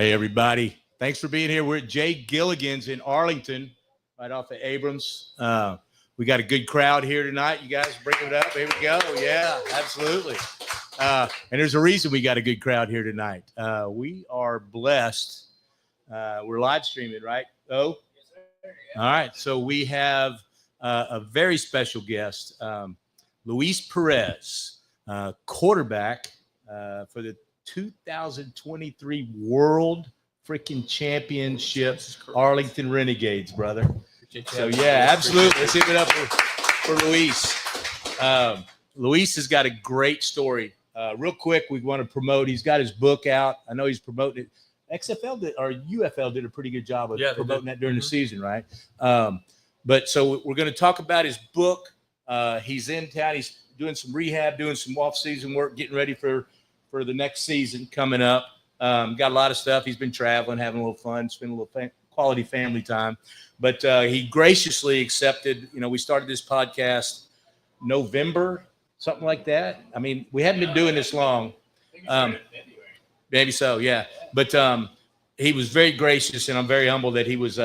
Hey, everybody. Thanks for being here. We're at GIligan's in Arlington, right off of Abrams. We got a good crowd here tonight. You guys bring it up. Here we go. Yeah, absolutely. And there's a reason we got a good crowd here tonight. We are blessed. We're live streaming, right? Oh, yes, sir. Yeah. All right. So we have a very special guest, Luis Perez, quarterback for the 2023 World freaking Championship Arlington Renegades, brother. So yeah, absolutely. Let's give it up for Luis. Luis has got a great story. Real quick, we want to promote. He's got his book out. I know he's promoting it. XFL did, or UFL did a pretty good job of promoting that during the season, right? But so we're going to talk about his book. He's in town. He's doing some rehab, doing some off-season work, getting ready for the next season coming up. Got a lot of stuff. He's been traveling, having a little fun, spending a little quality family time. But he graciously accepted, we started this podcast November, something like that. I mean, we haven't been doing this long. Maybe so, yeah. But he was very gracious, and I'm very humble that he was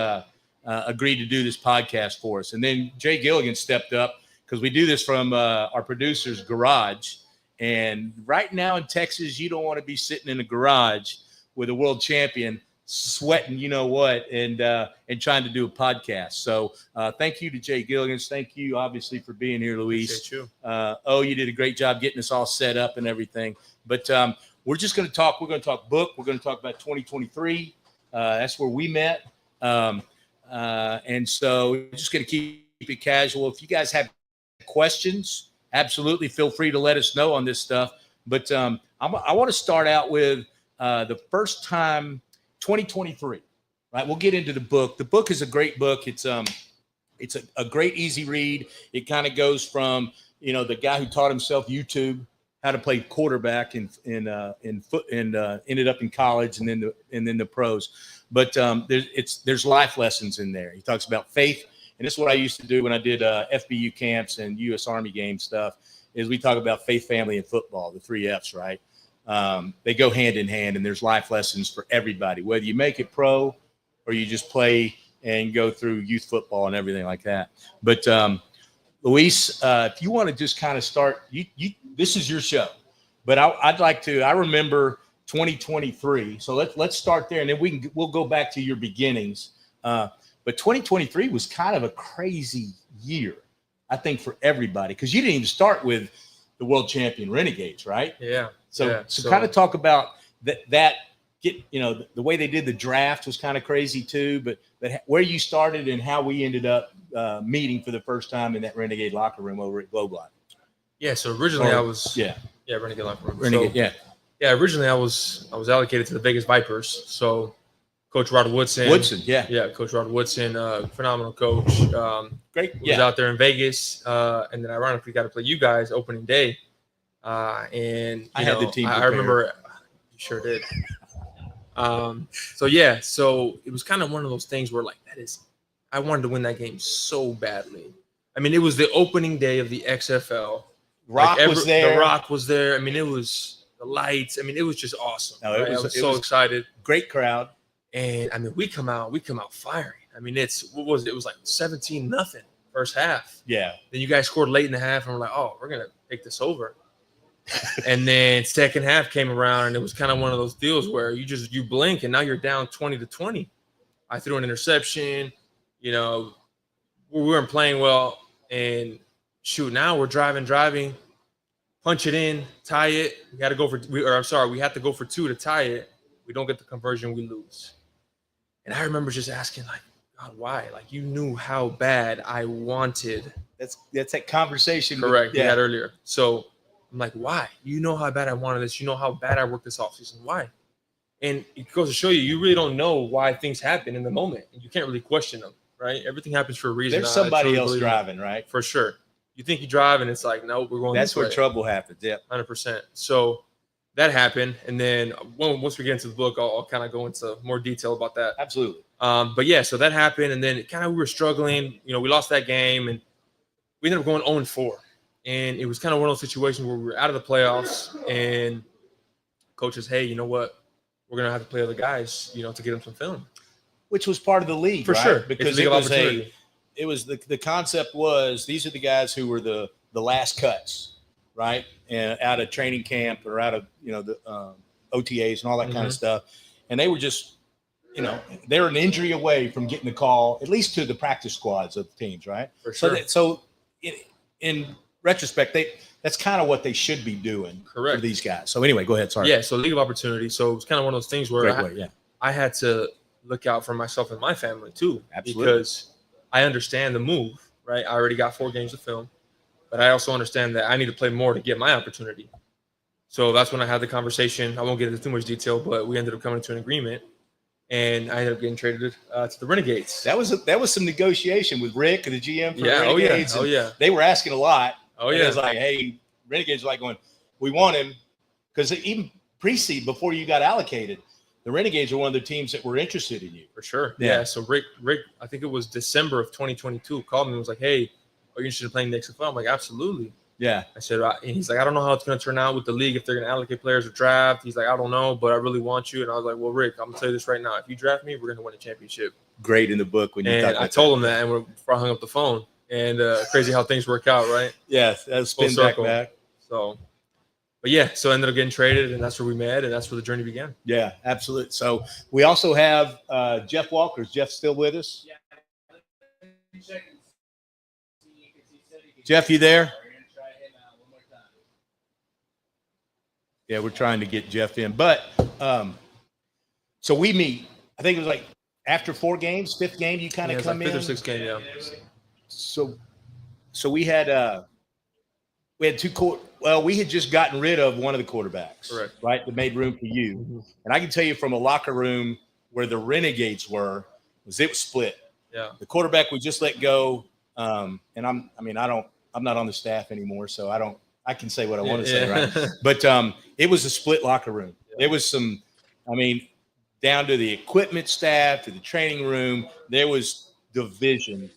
agreed to do this podcast for us. And then GIligan stepped up because we do this from our producer's garage. And right now in Texas, you don't want to be sitting in a garage with a world champion sweating, you know what, and trying to do a podcast. So thank you to GIligan. Thank you, obviously, for being here, Luis. You did a great job getting us all set up and everything. But we're just going to talk. We're going to talk book. We're going to talk about 2023. That's where we met. And so we're just going to keep it casual. If you guys have questions, absolutely feel free to let us know on this stuff. But I want to start out with the first time, 2023, right? We'll get into the book. The book is a great book. It's a great, easy read. It kind of goes from, the guy who taught himself YouTube how to play quarterback and ended up in college and then the pros. But there's life lessons in there. He talks about faith. And this is what I used to do when I did FBU camps and U.S. Army game stuff, is we talk about faith, family, and football, the 3 F's, right? They go hand in hand, and there's life lessons for everybody, whether you make it pro or you just play and go through youth football and everything like that. But, Luis, if you want to just kind of start, this is your show. But I'd like to – I remember 2023. So let's start there, and then we'll go back to your beginnings. But 2023 was kind of a crazy year, I think, for everybody, because you didn't even start with the world champion Renegades, right? Yeah. So kind of talk about the way they did the draft was kind of crazy too, but where you started and how we ended up meeting for the first time in that Renegade locker room over at Globe Life. Yeah. So originally Renegade locker room. Originally I was allocated to the Vegas Vipers. So Coach Rod Woodson, Coach Rod Woodson, phenomenal coach. Great. Was out there in Vegas, and then ironically got to play you guys opening day. And I had the team. I remember, you sure did. So it was kind of one of those things where I wanted to win that game so badly. I mean, it was the opening day of the XFL. Rock was there. The Rock was there. I mean, it was the lights. I mean, it was just awesome. No, I was so excited. Great crowd. And I mean, we come out firing. I mean, it was like 17-0 first half. Yeah. Then you guys scored late in the half, and we're like, oh, we're gonna take this over. And then second half came around, and it was kind of one of those deals where you blink, and now you're down 20-20. I threw an interception. We weren't playing well, and now we're driving, punch it in, tie it. We had to go we had to go for 2 to tie it. We don't get the conversion, we lose. And I remember just asking, God, why? You knew how bad I wanted. That's that conversation. Correct. We had earlier. So I'm like, why? You know how bad I wanted this. You know how bad I worked this offseason. Why? And it goes to show you really don't know why things happen in the moment. And you can't really question them, right? Everything happens for a reason. There's somebody else driving, right? For sure. You think you drive, and it's like, no, we're going. That's where trouble happens. Yeah, 100%. So that happened, and then once we get into the book, I'll kind of go into more detail about that. Absolutely. So that happened, and then we were struggling. We lost that game, and we ended up going 0-4. And it was kind of one of those situations where we were out of the playoffs, and coach says, hey, you know what? we're gonna have to play other guys, to get them some film. Which was part of the league, For right? sure, Because it was the concept was these are the guys who were the last cuts, right? And out of training camp or out of the OTAs and all that kind of stuff, and they were just they're an injury away from getting the call, at least to the practice squads of the teams, right? For sure. So in retrospect, that's kind of what they should be doing for these guys. So anyway, go ahead. Sorry. Yeah. So league of opportunity. So it's kind of one of those things where I had to look out for myself and my family too. Absolutely. Because I understand the move, right? I already got 4 games of film, but I also understand that I need to play more to get my opportunity. So that's when I had the conversation. I won't get into too much detail, but we ended up coming to an agreement, and I ended up getting traded to the Renegades. That was some negotiation with Rick and the GM for the Renegades. Oh yeah. They were asking a lot. Oh yeah. It was like, hey, Renegades are like going, we want him, because even pre-seed before you got allocated, the Renegades are one of the teams that were interested in you. For sure. Yeah. So Rick, I think it was December of 2022, called me and was like, hey, are you interested in playing the XFL? I'm like, absolutely. Yeah. I said, and he's like, I don't know how it's going to turn out with the league, if they're going to allocate players or draft. He's like, I don't know, but I really want you. And I was like, well, Rick, I'm going to tell you this right now. If you draft me, we're going to win a championship. Great in the book when you talk about I told him that, and before I hung up the phone. And crazy how things work out, right? Yeah, that's spin back. So, but yeah, so I ended up getting traded, and that's where we met, and that's where the journey began. Yeah, absolutely. So we also have Jeff Walker. Is Jeff still with us? Yeah. Jeff, you there? Yeah, we're trying to get Jeff in. But so we meet, I think it was like after 4 games, 5th game, you kind of come in. 5th or 6th game, yeah. So we had 2 we had just gotten rid of one of the quarterbacks, correct, right? That made room for you. Mm-hmm. And I can tell you from a locker room where the Renegades were, it was split. Yeah. The quarterback we just let go, and I'm not on the staff anymore, so I can say what I want to say, right? But it was a split locker room. Yeah. There was some, down to the equipment staff, to the training room, there was division.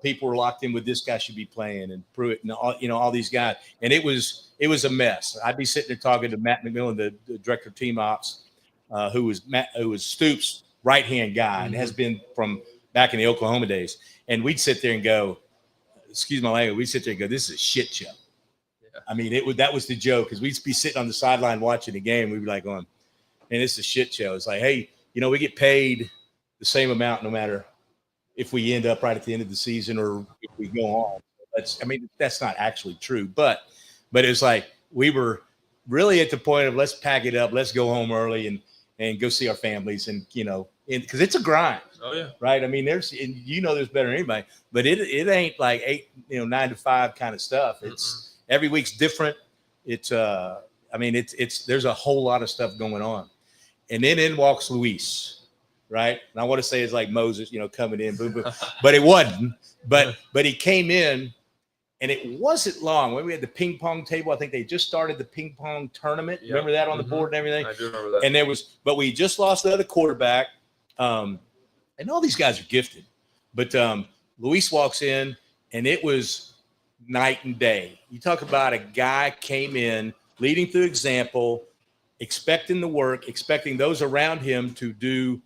People were locked in with this guy should be playing and Pruitt and all these guys. And it was a mess. I'd be sitting there talking to Matt McMillan, the director of team ops, who was Stoops' right-hand guy and has been from back in the Oklahoma days. And we'd sit there and go, excuse my language, we'd sit there and go, this is a shit show. Yeah. That was the joke, because we'd be sitting on the sideline watching the game. We'd be like going, and it's a shit show. It's like, hey, we get paid the same amount no matter if we end up right at the end of the season or if we go on. That's not actually true. But it was like we were really at the point of let's pack it up, let's go home early and go see our families, and because it's a grind. Oh yeah. Right. There's there's better than anybody, but it ain't like 9 to 5 kind of stuff. It's every week's different. It's there's a whole lot of stuff going on. And then in walks Luis. Right. And I want to say it's like Moses, coming in, boom, boom. But it wasn't. But he came in, and it wasn't long. When we had the ping pong table, I think they just started the ping pong tournament. Yep. Remember that on the board and everything? I do remember that. And but we just lost the other quarterback. And all these guys are gifted. But Luis walks in, and it was night and day. You talk about a guy came in, leading through example, expecting the work, expecting those around him to do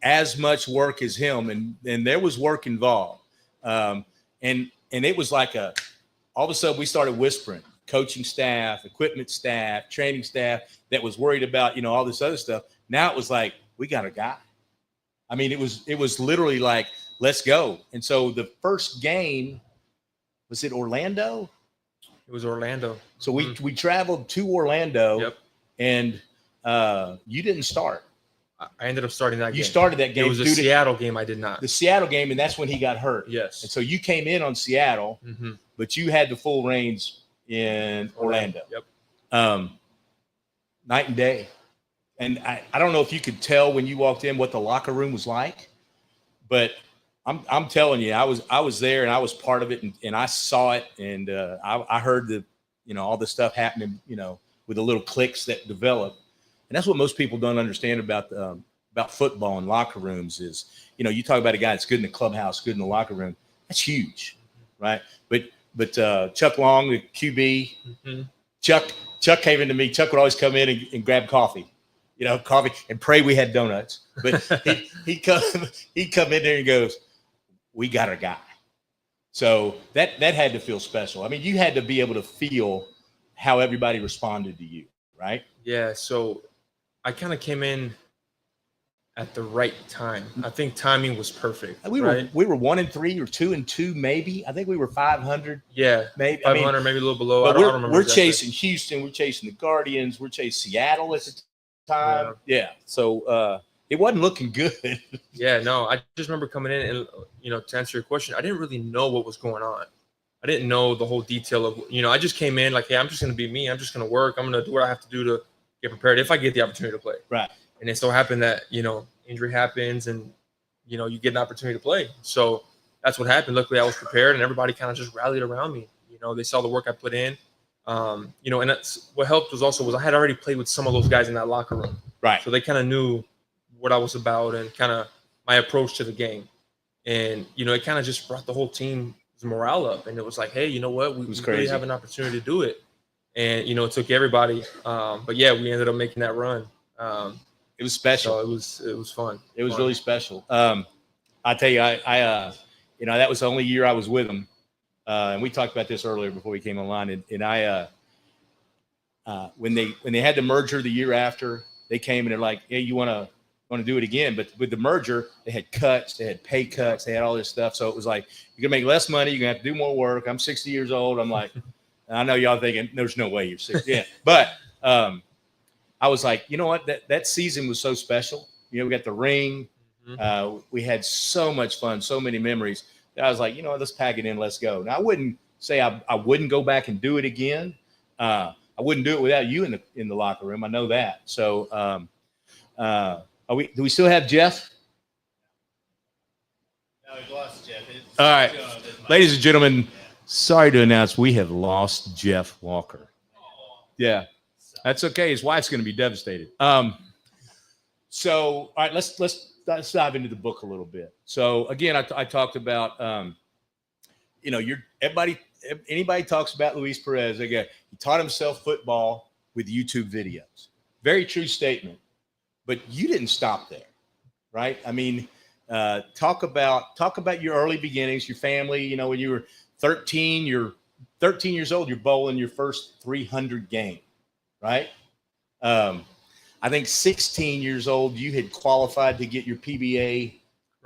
as much work as him, and there was work involved, and it was like all of a sudden we started whispering, coaching staff, equipment staff, training staff that was worried about all this other stuff. Now it was like, we got a guy. It was literally like, let's go. And so the first game, was it Orlando? It was Orlando. So we traveled to Orlando. Yep. And you didn't start. I ended up starting that game. You started that game. It was a Seattle game. I did not. The Seattle game, and that's when he got hurt. Yes. And so you came in on Seattle, but you had the full reins in Orlando. Yep. Night and day. And I don't know if you could tell when you walked in what the locker room was like, but I'm telling you, I was there and I was part of it, and I saw it, and I heard the all the stuff happening with the little cliques that develop. And that's what most people don't understand about football and locker rooms is, you talk about a guy that's good in the clubhouse, good in the locker room. That's huge, right? But Chuck Long, the QB, Chuck came into me. Chuck would always come in and grab coffee, coffee, and pray we had donuts. But he'd come in there and goes, "We got our guy." So that had to feel special. I mean, you had to be able to feel how everybody responded to you, right? Yeah. So I kind of came in at the right time. I think timing was perfect. We were 1-3 or 2-2, maybe. I think we were 500. Yeah, maybe 500, maybe a little below. But I don't remember. We're chasing Houston. We're chasing the Guardians. We're chasing Seattle at the time. Yeah. So it wasn't looking good. Yeah. No, I just remember coming in and to answer your question, I didn't really know what was going on. I didn't know the whole detail of I just came in like, hey, I'm just going to be me. I'm just going to work. I'm going to do what I have to do to get prepared if I get the opportunity to play. Right. And it so happened that, injury happens and, you get an opportunity to play. So that's what happened. Luckily, I was prepared and everybody kind of just rallied around me. They saw the work I put in. And that's what helped was I had already played with some of those guys in that locker room. Right. So they kind of knew what I was about and kind of my approach to the game. And, it kind of just brought the whole team's morale up. And it was like, hey, you know what? We really have an opportunity to do it. And, it took everybody. But, yeah, we ended up making that run. It was special. So it was fun. It was really special. I tell you, I that was the only year I was with them. And we talked about this earlier before we came online. And I when they had the merger the year after, they came and they're like, hey, you want to do it again? But with the merger, they had cuts, they had pay cuts, they had all this stuff. So it was like, you're gonna make less money, you're gonna have to do more work. I'm 60 years old. I'm like, I know y'all thinking there's no way you're 60. Yeah, but I was like, you know what? That season was so special. We got the ring. Mm-hmm. We had so much fun, so many memories. That I was like, let's pack it in. Let's go. Now, I wouldn't say I wouldn't go back and do it again. I wouldn't do it without you in the locker room. I know that. So, do we still have Jeff? No, we lost Jeff. All right, ladies and gentlemen, sorry to announce we have lost Jeff Walker. Yeah. That's okay. His wife's going to be devastated. So, all right, let's dive into the book a little bit. So, again, I talked about, anybody talks about Luis Perez. Again, he taught himself football with YouTube videos. Very true statement. But you didn't stop there, right? I mean, talk about your early beginnings, your family. When you were 13, you're 13 years old. You're bowling your first 300 game. Right. I think 16 years old, you had qualified to get your PBA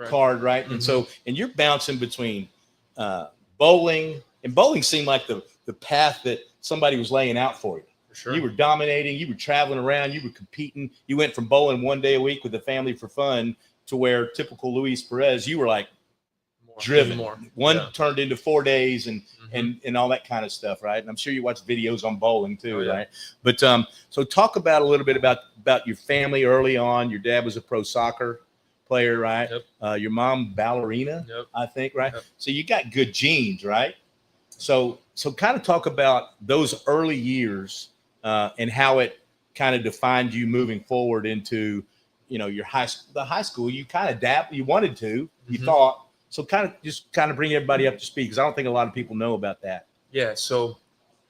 card. Right. Mm-hmm. And you're bouncing between bowling, and bowling seemed like the path that somebody was laying out for you. For sure. You were dominating, you were traveling around, you were competing. You went from bowling one day a week with the family for fun to where typical Luis Perez, you were like driven. One turned into 4 days and all that kind of stuff, right? And I'm sure you watch videos on bowling too, right? But so talk about a little bit about your family early on. Your dad was a pro soccer player, right? Yep. Your mom ballerina, I think, right? Yep. So you got good genes, right? So kind of talk about those early years and how it kind of defined you moving forward into your high school. You kind of you wanted to, you thought. So kind of bring everybody up to speed, because I don't think a lot of people know about that. Yeah, so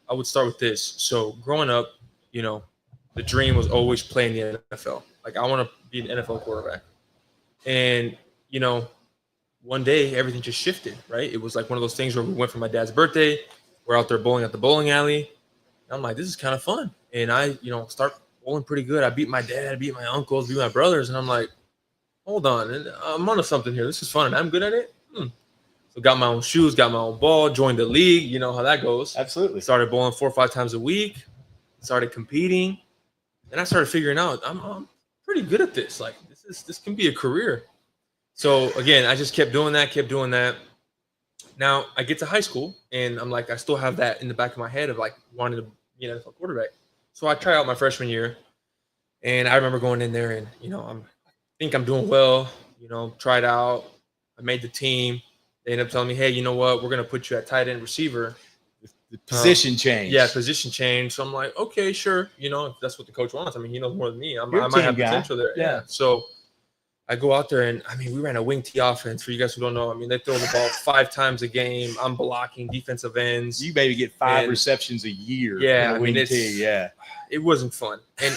I would start with this. So growing up, the dream was always playing the NFL. Like, I want to be an NFL quarterback. And, one day everything just shifted, right? It was like one of those things where we went for my dad's birthday. We're out there bowling at the bowling alley. And I'm like, this is kind of fun. And I, start bowling pretty good. I beat my dad, beat my uncles, beat my brothers. And I'm like, hold on, I'm onto something here. This is fun, and I'm good at it. So got my own shoes, got my own ball, joined the league. You know how that goes. Absolutely. Started bowling 4 or 5 times a week. Started competing, and I started figuring out I'm pretty good at this. Like, this can be a career. So again, I just kept doing that. Now I get to high school, and I'm like, I still have that in the back of my head of like wanting to be an NFL quarterback. So I try out my freshman year, and I remember going in there, and I think I'm doing well, tried out. I made the team. They ended up telling me, hey, you know what? We're going to put you at tight end receiver. The position change. Yeah, position change. So I'm like, okay, sure. If that's what the coach wants. I mean, he knows more than me. I might have potential there. Yeah. So I go out there, and, we ran a wing tee offense. For you guys who don't know, they throw the ball 5 times a game. I'm blocking defensive ends. You maybe get 5 receptions a year. Yeah. in a wing tee. Yeah. It wasn't fun. And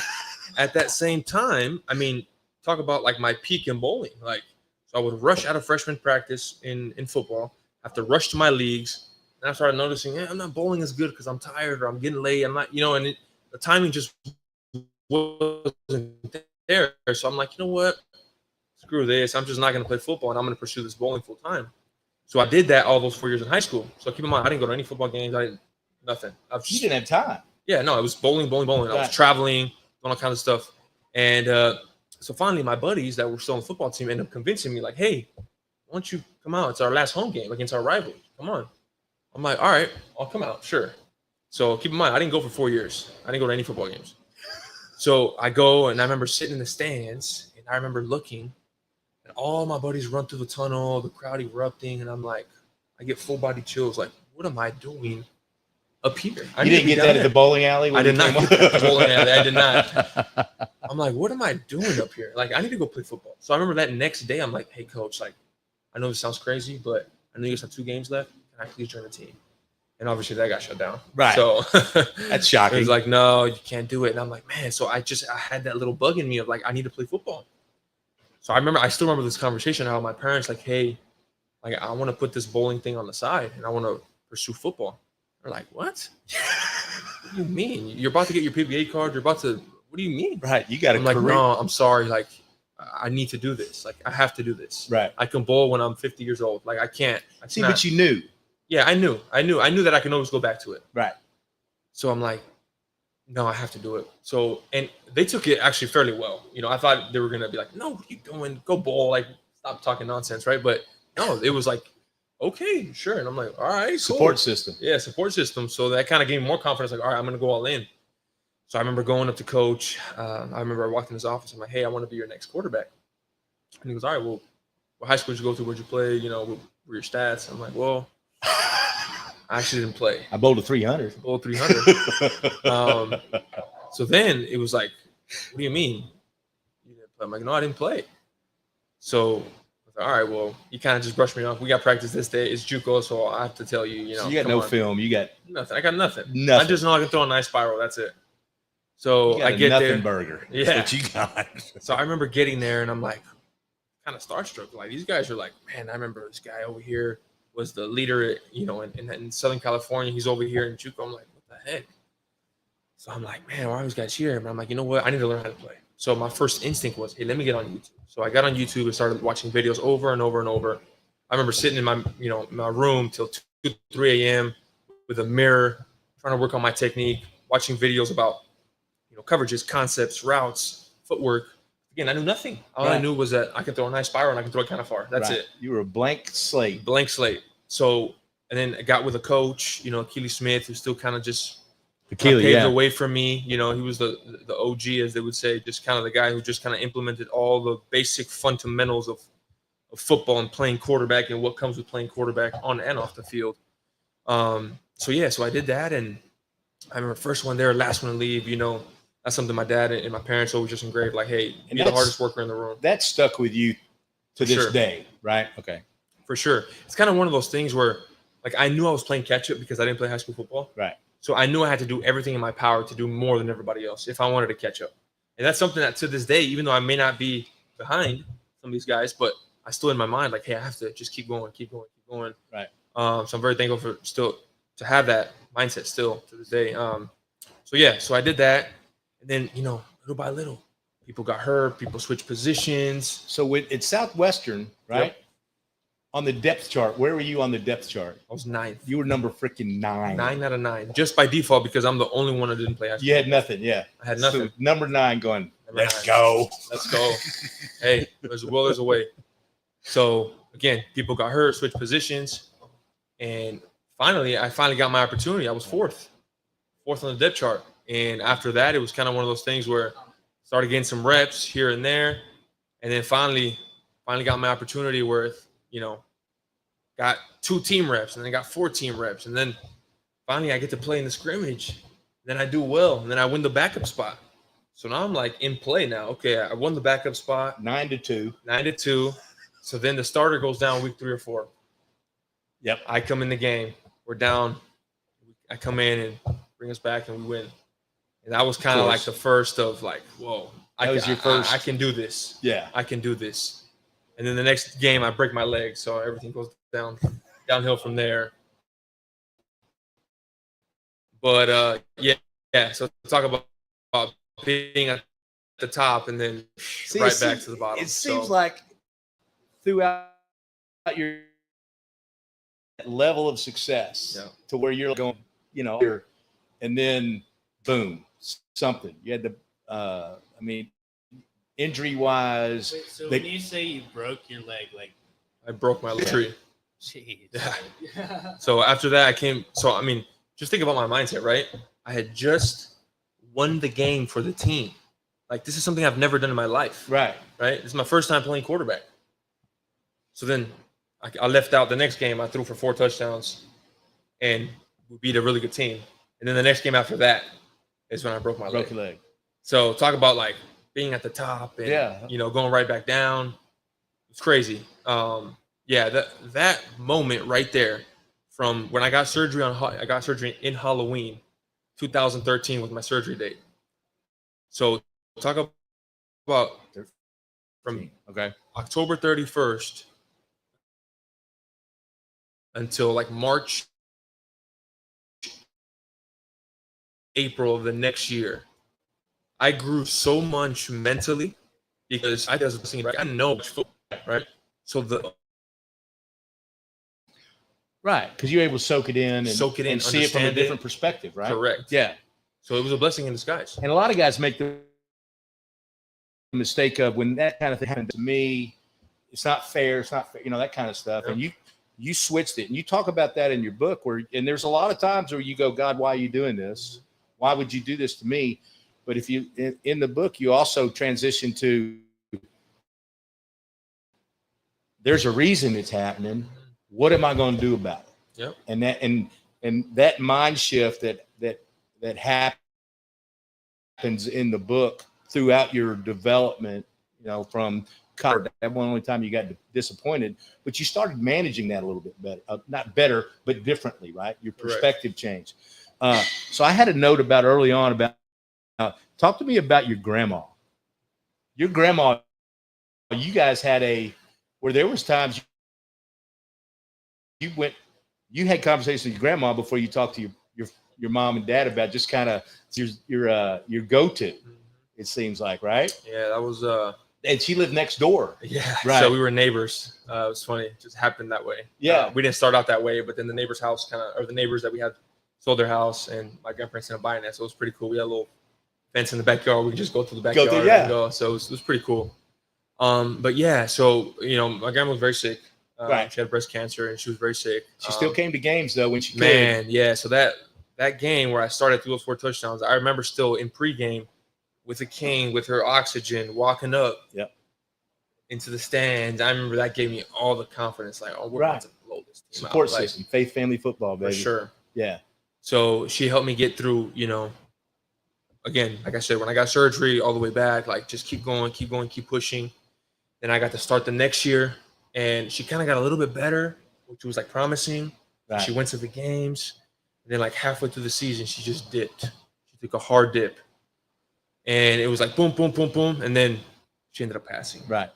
at that same time, I mean, talk about like my peak in bowling. Like, so I would rush out of freshman practice in football, have to rush to my leagues, and I started noticing, I'm not bowling as good because I'm tired or I'm getting late. I'm not, and the timing just wasn't there. So I'm like, you know what? Screw this. I'm just not going to play football, and I'm going to pursue this bowling full time. So I did that all those 4 years in high school. So keep in mind, I didn't go to any football games. I didn't nothing. You didn't have time. Yeah, no, it was bowling. I was traveling, doing all kinds of stuff. And so finally, my buddies that were still on the football team ended up convincing me, like, hey, why don't you come out? It's our last home game against our rival. Come on. I'm like, all right, I'll come out. Sure. So keep in mind, I didn't go for 4 years. I didn't go to any football games. So I go, and I remember sitting in the stands, and I remember looking, and all my buddies run through the tunnel, the crowd erupting, and I'm like, I get full body chills. Like, what am I doing up here? You didn't get that at the bowling alley? I did not get that at the bowling alley. I did not. I'm like, what am I doing up here? Like, I need to go play football. So I remember that next day, I'm like, hey, coach, like, I know this sounds crazy, but I know you guys have 2 games left. Can I please join the team? And obviously that got shut down. Right. So that's shocking. It was like, no, you can't do it. And I'm like, man. So I had that little bug in me of like, I need to play football. So I still remember this conversation, how my parents like, hey, like, I want to put this bowling thing on the side and I want to pursue football. They're like, what? What do you mean? You're about to get your PBA card. What do you mean? Right. You got a career. Like, no, I'm sorry. Like, I need to do this. Like, I have to do this. Right. I can bowl when I'm 50 years old. Like, I can't. See, but you knew. Yeah, I knew that I can always go back to it. Right. So I'm like, no, I have to do it. So, and they took it actually fairly well. I thought they were going to be like, no, what are you doing? Go bowl. Like, stop talking nonsense. Right. But no, it was like, okay, sure. And I'm like, all right, cool. Support system. Yeah, support system. So that kind of gave me more confidence. Like, all right, I'm going to go all in. So I remember going up to coach. I remember I walked in his office. I'm like, hey, I want to be your next quarterback. And he goes, all right, well, what high school did you go to? Where'd you play? What were your stats? I'm like, well, I actually didn't play. I bowled a 300. So then it was like, what do you mean? You didn't play? I'm like, no, I didn't play. So I was like, all right, well, you kind of just brushed me off. We got practice this day. It's JUCO, so I have to tell you, So you got no film. You got nothing. I got nothing. I just know I can throw a nice spiral. That's it. So I get nothing there. Burger. Yeah. That's what you got. So I remember getting there, and I'm like, kind of starstruck. Like, these guys are like, man, I remember this guy over here was the leader, in Southern California. He's over here in JUCO. I'm like, what the heck? So I'm like, man, why are these guys here? But I'm like, you know what? I need to learn how to play. So my first instinct was, hey, let me get on YouTube. So I got on YouTube and started watching videos over and over and over. I remember sitting in my room till 2, 3 a.m. with a mirror, trying to work on my technique, watching videos about, coverages, concepts, routes, footwork. Again, I knew nothing. All I knew was that I can throw a nice spiral and I can throw it kind of far. That's it. You were a blank slate. Blank slate. So, and then I got with a coach, Keely Smith, who still kind of just paved the way for me. He was the OG, as they would say, just kind of the guy who just kind of implemented all the basic fundamentals of football and playing quarterback and what comes with playing quarterback on and off the field. So I did that, and I remember first one there, last one to leave. That's something my dad and my parents always just engraved, like, hey, you're the hardest worker in the room. That stuck with you to this day, right? Okay. For sure. It's kind of one of those things where, like, I knew I was playing catch up because I didn't play high school football. Right. So I knew I had to do everything in my power to do more than everybody else if I wanted to catch up. And that's something that to this day, even though I may not be behind some of these guys, but I still in my mind, like, hey, I have to just keep going. Right. So I'm very thankful for still to have that mindset still to this day. So I did that. And then, little by little, people got hurt. People switched positions. So it's Southwestern, right? Yep. On the depth chart, where were you on the depth chart? I was 9th. You were number freaking 9. 9 out of 9, just by default because I'm the only one that didn't play high school. You had nothing, yeah. I had nothing. So number 9 going, let's go. Hey, there's a will, there's a way. So, again, people got hurt, switched positions. And I finally got my opportunity. I was 4th on the depth chart. And after that, it was kind of one of those things where I started getting some reps here and there. And then finally got my opportunity where, got 2 team reps, and then I got 4 team reps. And then finally I get to play in the scrimmage. Then I do well. And then I win the backup spot. So now I'm like in play now. Okay, I won the backup spot. 9-2. So then the starter goes down week 3 or 4. Yep. I come in the game. We're down. I come in and bring us back, and we win. And that was kind of like the first of like, whoa, That was your first. I can do this. Yeah. I can do this. And then the next game, I break my leg, so everything goes downhill from there. But yeah. So talk about being at the top and then back to the bottom. It seems like throughout your level of success to where you're going, and then boom, something. You had to, injury wise. Wait, so when you say you broke your leg, like I broke my leg. Jeez. Yeah. So after that, I came. So just think about my mindset, right? I had just won the game for the team. Like this is something I've never done in my life. Right. Right. This is my first time playing quarterback. So then I left out the next game. I threw for 4 touchdowns, and we beat a really good team. And then the next game after that is when I broke my leg. So talk about like being at the top and going right back down. It's crazy. That moment right there, from when I got surgery in Halloween, 2013 was my surgery date. So talk about from October 31st until like March, April of the next year. I grew so much mentally because I know football, right? So because you're able to soak it in and see it from a different perspective, right? Correct. Yeah. So it was a blessing in disguise. And a lot of guys make the mistake of when that kind of thing happened to me, it's not fair, that kind of stuff. Yep. And you switched it, and you talk about that in your book and there's a lot of times where you go, God, why are you doing this? Why would you do this to me? But if you, in the book, you also transition to, there's a reason it's happening. What am I going to do about it? Yep. And that mind shift that happens in the book throughout your development, from college, that one only time you got disappointed, but you started managing that a little bit better, not better, but differently, right? Your perspective changed. So I had a note about early on about, talk to me about your grandma. Your grandma, you guys had where there was times you had conversations with your grandma before you talked to your mom and dad about just kind of your go-to, it seems like, right? Yeah, that was and she lived next door. Yeah, right. So we were neighbors. It was funny. It just happened that way. Yeah. We didn't start out that way, but then the neighbor's house or the neighbors that we had sold their house, and my grandparents ended up buying that. So it was pretty cool. We had a little fence in the backyard. We could just go to the backyard and go. So it was pretty cool. But yeah, so, my grandma was very sick. Right. She had breast cancer and she was very sick. She still came to games though when she could. Man, yeah. So that game where I started through those 4 touchdowns, I remember still in pregame with a cane, with her oxygen, walking up into the stands. I remember that gave me all the confidence, like, oh, we're about to blow this team Support out. system, faith, family football, baby. For sure. Yeah. So she helped me get through, again, like I said, when I got surgery all the way back, like just keep going, keep pushing. Then I got to start the next year, and she kind of got a little bit better, which was like promising. Right. She went to the games. And then like halfway through the season, she just dipped. She took a hard dip. And it was like boom, boom, boom, boom. And then she ended up passing. Right.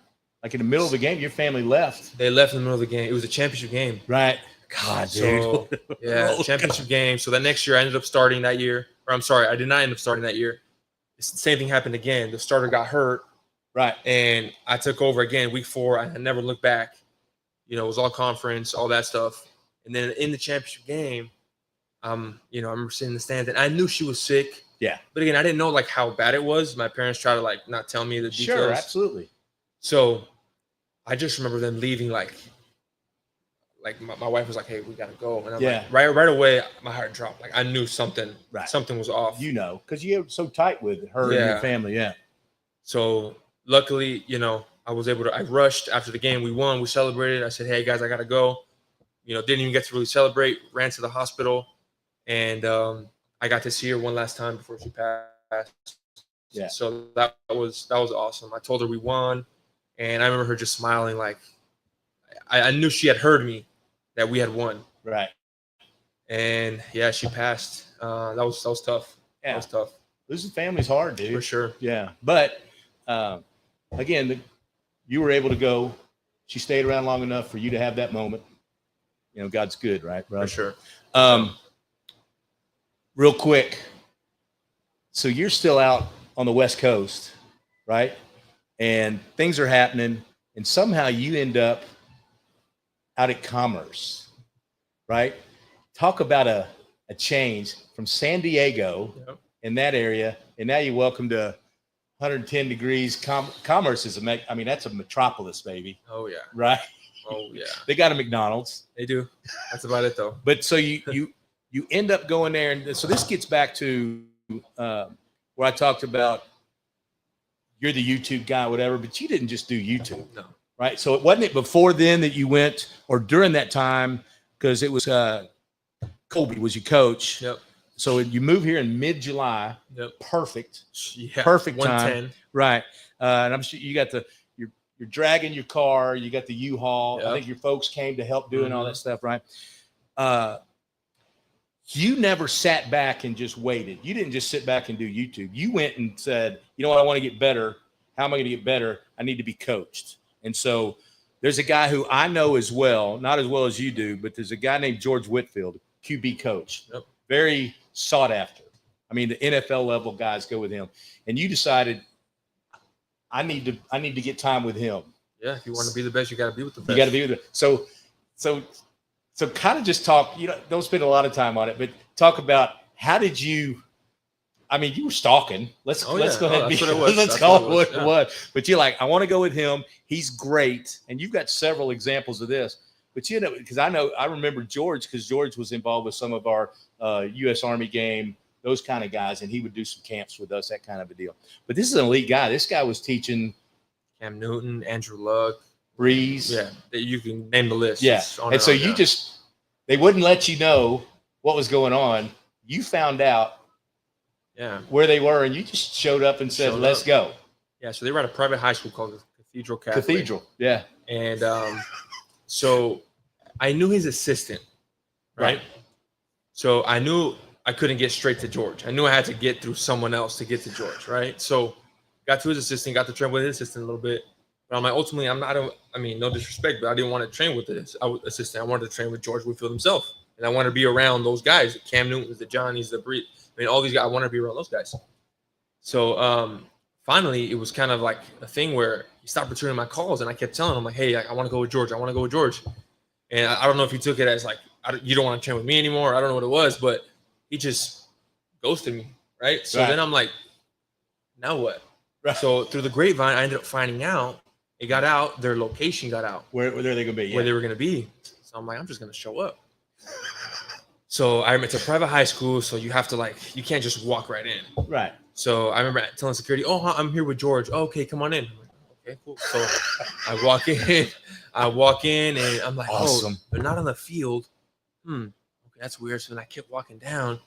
Like in the middle of the game, your family left. They left in the middle of the game. It was a championship game. Right. God, so, dude. Yeah, championship game. So that next year I ended up starting that year. Or I'm sorry, I did not end up starting that year. The same thing happened again. The starter got hurt. Right. And I took over again week 4. I never looked back. It was all conference, all that stuff. And then in the championship game, I remember sitting in the stands, and I knew she was sick. Yeah. But again, I didn't know like how bad it was. My parents tried to like not tell me the details. Sure, absolutely. So I just remember them leaving like my wife was like, "Hey, we gotta go," and I'm like, right away, my heart dropped. Like I knew something was off. Because you're so tight with her and your family. Yeah. So luckily, I was able to. I rushed after the game. We won. We celebrated. I said, "Hey guys, I gotta go." Didn't even get to really celebrate. Ran to the hospital, and I got to see her one last time before she passed. Yeah. So that was awesome. I told her we won, and I remember her just smiling. Like I knew she had heard me that we had won. Right. And yeah, she passed. That was tough. Yeah. That was tough. losing family's hard, dude. For sure. Yeah. But again, you were able to go. She stayed around long enough for you to have that moment. You know, God's good, right, bro? For sure. Real quick. So you're still out on the West Coast, right? And things are happening, and somehow you end up out at Commerce, right? Talk about a change from San Diego in that area, and now you're welcome to 110 degrees. Commerce is that's a metropolis, baby. Oh yeah. Right? Oh yeah. They got a McDonald's. They do. That's about it though. But so you end up going there, and so this gets back to where I talked about you're the YouTube guy, whatever, but you didn't just do YouTube. No. Right? So it wasn't before then that you went, or during that time, because it was Colby was your coach. Yep. So you move here in mid-July. Yep. Perfect. Yeah. Perfect time. 110. Right. And I'm sure you got you're dragging your car. You got the U-Haul. Yep. I think your folks came to help doing all that stuff, right? You never sat back and just waited. You didn't just sit back and do YouTube. You went and said, you know what, I want to get better. How am I going to get better? I need to be coached. And so there's a guy who I know as well, not as well as you do, but there's a guy named George Whitfield, QB coach. Yep. Very sought after. I mean, the NFL level guys go with him. And you decided, I need to get time with him. Yeah, if you want to be the best, you got to be with the best. You got to be with it. So kind of just talk, don't spend a lot of time on it, but talk about how did you, you were stalking. Let's go ahead and let's call it what it was. But you're like, I want to go with him. He's great. And you've got several examples of this. But because I remember George, because George was involved with some of our U.S. Army game, those kind of guys, and he would do some camps with us, that kind of a deal. But this is an elite guy. This guy was teaching Cam Newton, Andrew Luck. Breeze. Yeah, you can name the list. Yeah. And so they wouldn't let you know what was going on. You found out where they were, and you just showed up and said, let's go. Yeah, so they were at a private high school called Cathedral Catholic. Cathedral, yeah. And so I knew his assistant, right? So I knew I couldn't get straight to George. I knew I had to get through someone else to get to George, right? So got to his assistant, got to train with his assistant a little bit. But I'm like, ultimately, no disrespect, but I didn't want to train with the assistant. I wanted to train with George Whitfield himself. And I wanted to be around those guys, the Cam Newtons, the Johnnies, the Breed. All these guys, I wanted to be around those guys. So finally, it was kind of like a thing where he stopped returning my calls, and I kept telling him, like, hey, I want to go with George. I want to go with George. And I don't know if he took it as like, you don't want to train with me anymore. I don't know what it was, but he just ghosted me, right? So then I'm like, now what? Right. So through the grapevine, I ended up finding out. It got out. Their location got out. Where are they going to be? Yeah. Where they were going to be. So I'm like, I'm just going to show up. So it's a private high school, so you have to you can't just walk right in. Right. So I remember telling security, "Oh, I'm here with George." Oh, okay, come on in. I'm like, okay, cool. So I walk in, and I'm like, awesome. Oh, they're not on the field. Okay, that's weird. So then I kept walking down,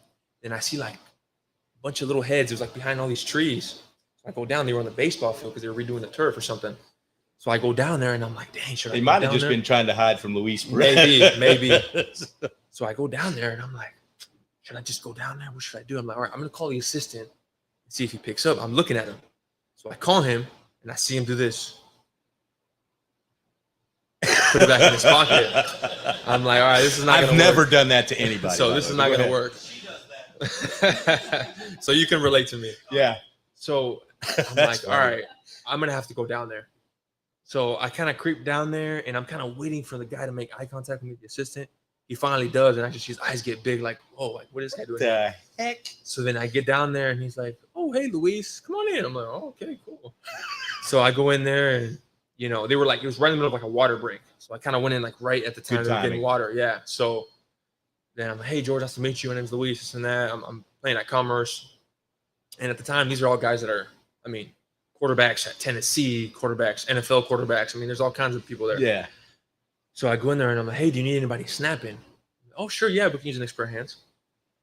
and I see like a bunch of little heads. It was like behind all these trees. So I go down. They were on the baseball field because they were redoing the turf or something. So I go down there, and I'm like, dang, should I? They might have just been trying to hide from Luis Perez. Maybe. So I go down there, and I'm like, should I just go down there? What should I do? I'm like, all right, I'm going to call the assistant and see if he picks up. I'm looking at him. So I call him, and I see him do this. Put it back in his pocket. I'm like, all right, this is not going to work. I've never done that to anybody. So this is not going to work. So you can relate to me. Yeah. So I'm like, all right, I'm going to have to go down there. So I kind of creep down there, and I'm kind of waiting for the guy to make eye contact with me, the assistant. He finally does, and I just see his eyes get big, like, oh, like, what is this guy doing? The heck? So then I get down there, and he's like, oh, hey, Luis, come on in. I'm like, oh, okay, cool. So I go in there, and, they were like, it was right in the middle of like a water break. So I kind of went in like right at the time they were getting water. Yeah. So then I'm like, hey, George, nice to meet you. My name's Luis, this and that. I'm playing at Commerce. And at the time, these are all guys that are, quarterbacks at Tennessee, quarterbacks, NFL quarterbacks. There's all kinds of people there. Yeah. So I go in there and I'm like, hey, do you need anybody snapping? Oh, sure. Yeah, we can use an next pair of hands.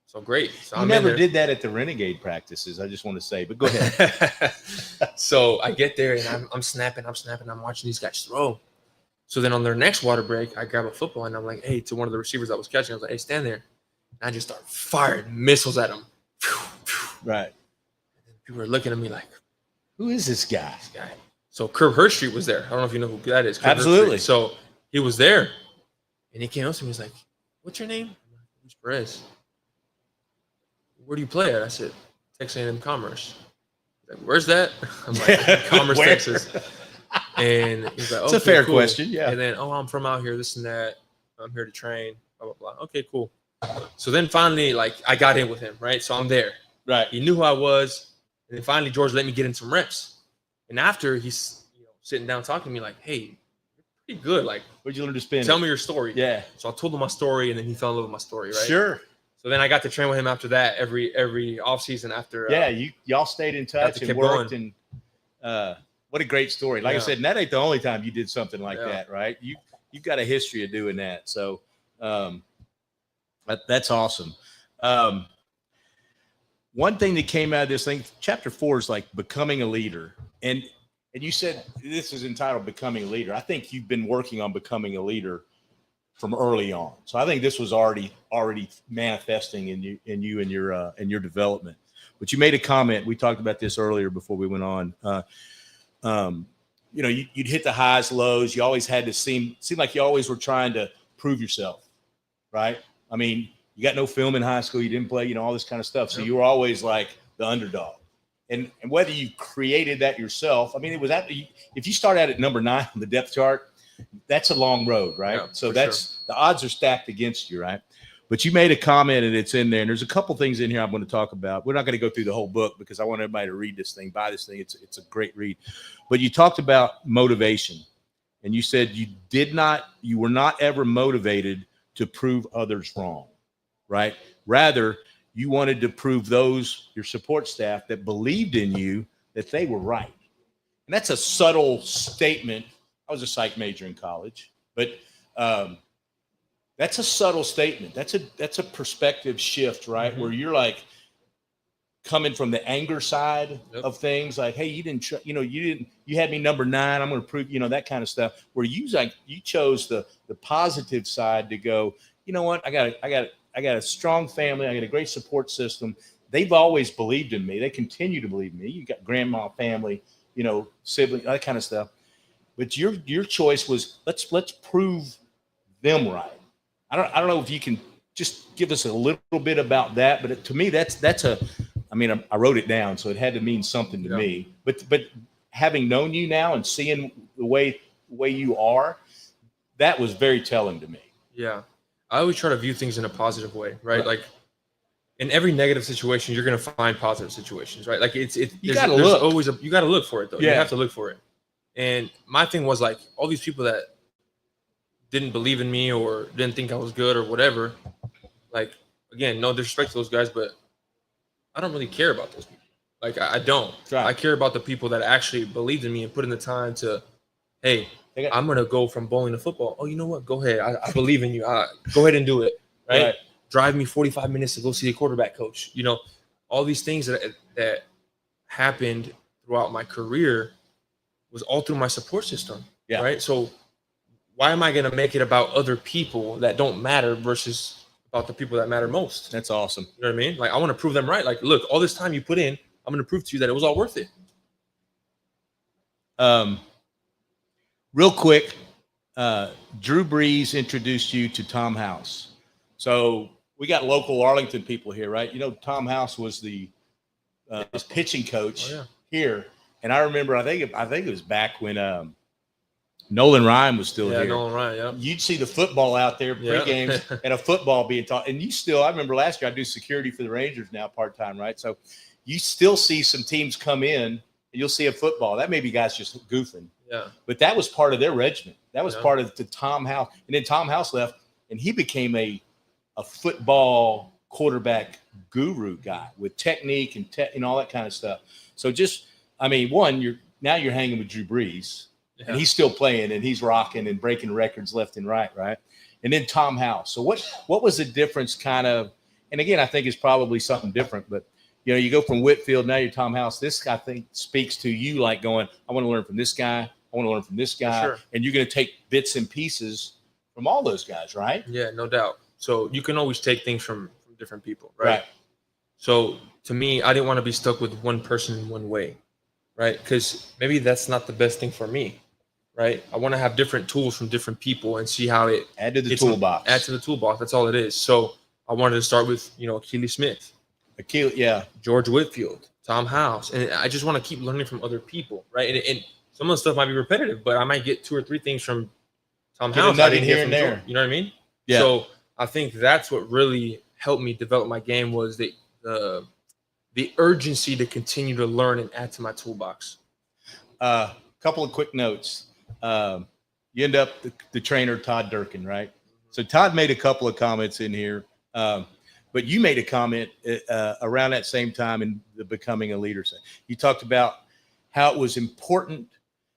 So great. So you never did that at the Renegade practices, I just want to say, but go ahead. So I get there and I'm snapping. I'm watching these guys throw. So then on their next water break, I grab a football and I'm like, hey, to one of the receivers I was catching, I was like, hey, stand there. And I just start firing missiles at him. Right. people were looking at me like, Who is this guy? this guy. So Kirk Herbstreit was there. I don't know if you know who that is. Kirk Absolutely. Herbstreit. So he was there, and he came up to me. He's like, "What's your name?" "Who's Perez?" "Where do you play at?" I said, "Texas A&M Commerce." He's like, "Where's that?" I'm like, "Commerce, Where? Texas." And he's like, It's a "Okay, fair cool." question, yeah. And then, "Oh, I'm from out here, this and that. I'm here to train." Blah blah blah. Okay, cool. So then finally, like, I got in with him, right? So I'm there. Right. He knew who I was, and then finally George let me get in some reps. And after he's sitting down talking to me, like, "Hey, you're pretty good. Like, Where'd you learn to spin? tell me your story." Yeah. So I told him my story, and then he fell in love with my story, right? Sure. So then I got to train with him after that every off season after. Yeah, y'all stayed in touch and kept worked, going. and what a great story. Like I Yeah. said, and that ain't the only time you did something like Yeah. that, right? You've got a history of doing that. So that's awesome. One thing that came out of this thing, chapter 4 is like becoming a leader. And you said this is entitled Becoming a Leader. I think you've been working on becoming a leader from early on. So I think this was already manifesting in you and your development. But you made a comment. We talked about this earlier before we went on. You'd hit the highs, lows. You always had to seem like you always were trying to prove yourself, right? I mean, you got no film in high school. You didn't play, all this kind of stuff. So you were always like the underdog. And whether you created that yourself, I mean, it was if you start out at number 9 on the depth chart, that's a long road, right? Yeah, so the odds are stacked against you, right? But you made a comment and it's in there. And there's a couple things in here I'm going to talk about. We're not going to go through the whole book because I want everybody to read this thing, buy this thing. It's a great read. But you talked about motivation, and you said you were not ever motivated to prove others wrong, right? Rather, you wanted to prove your support staff that believed in you, that they were right. And that's a subtle statement. I was a psych major in college, but that's a subtle statement. That's a perspective shift, right? Mm-hmm. Where you're like coming from the anger side of things, like, hey, you had me number 9. I'm going to prove, that kind of stuff. Where you chose the positive side to go, you know what? I got a strong family. I got a great support system. They've always believed in me. They continue to believe in me. You got grandma, family, sibling, that kind of stuff. But your choice was let's prove them right. I don't know if you can just give us a little bit about that, but to me I wrote it down, so it had to mean something to me. But having known you now and seeing the way you are, that was very telling to me. Yeah. I always try to view things in a positive way, right? Like in every negative situation, you're going to find positive situations, right? Like you got to look. You got to look for it though. Yeah. You have to look for it. And my thing was like all these people that didn't believe in me or didn't think I was good or whatever. Like, again, no disrespect to those guys, but I don't really care about those people. Like, I don't. Right. I care about the people that actually believed in me and put in the time to, hey, I'm going to go from bowling to football. Oh, you know what? Go ahead. I believe in you. Go ahead and do it. Right? Drive me 45 minutes to go see a quarterback coach. All these things that happened throughout my career was all through my support system. Yeah. Right? So why am I going to make it about other people that don't matter versus about the people that matter most? That's awesome. You know what I mean? Like, I want to prove them right. Like, look, all this time you put in, I'm going to prove to you that it was all worth it. Real quick, Drew Brees introduced you to Tom House. So we got local Arlington people here, right? Tom House was the his pitching coach here. And I remember, I think it was back when Nolan Ryan was still here. Nolan Ryan, yeah. You'd see the football out there pre-games and a football being taught. And I remember last year I do security for the Rangers now part-time, right? So you still see some teams come in and you'll see a football. That may be guys just goofing. Yeah. But that was part of their regimen. That was part of the Tom House. And then Tom House left and he became a football quarterback guru guy with technique and all that kind of stuff. So you're hanging with Drew Brees. Yeah. And he's still playing and he's rocking and breaking records left and right, right? And then Tom House. So what was the difference kind of, and again, I think it's probably something different, but you go from Whitfield, now you're Tom House. This, I think, speaks to you like going, I want to learn from this guy. I want to learn from this guy. Sure. And you're going to take bits and pieces from all those guys, right? Yeah, no doubt. So you can always take things from different people, right? So to me, I didn't want to be stuck with one person in one way, right? Because maybe that's not the best thing for me, right? I want to have different tools from different people and see how it Add to the it's toolbox. add to the toolbox. That's all it is. So I wanted to start with Keely Smith, Yeah. George Whitfield, Tom House, and I just want to keep learning from other people, right? And some of the stuff might be repetitive, but I might get 2 or 3 things from Tom Get a House I nugget didn't here get and from there. George. You know what I mean? Yeah. So I think that's what really helped me develop my game was the urgency to continue to learn and add to my toolbox. Couple of quick notes. You end up the trainer, Todd Durkin, right? So Todd made a couple of comments in here, but you made a comment around that same time in the Becoming a Leader. You talked about how it was important.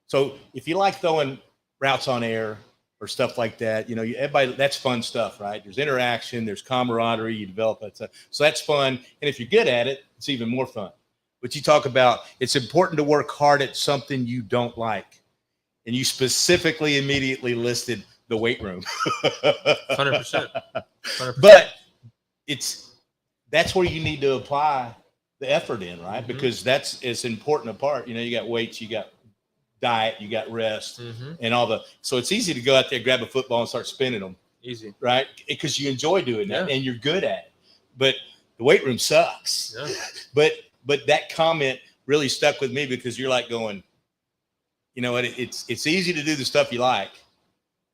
So if you like throwing routes on air or stuff like that, everybody, that's fun stuff, right? There's interaction, there's camaraderie, you develop that stuff. So that's fun. And if you're good at it, it's even more fun. But you talk about it's important to work hard at something you don't like. And you specifically immediately listed the weight room. 100%. But that's where you need to apply the effort in, right? Mm-hmm. Because it's important a part. You got weights, you got diet, you got rest, and so it's easy to go out there, grab a football and start spinning them. Easy. Right? Because you enjoy doing that and you're good at it. But the weight room sucks. Yeah. But that comment really stuck with me because you're like going, it's easy to do the stuff you like.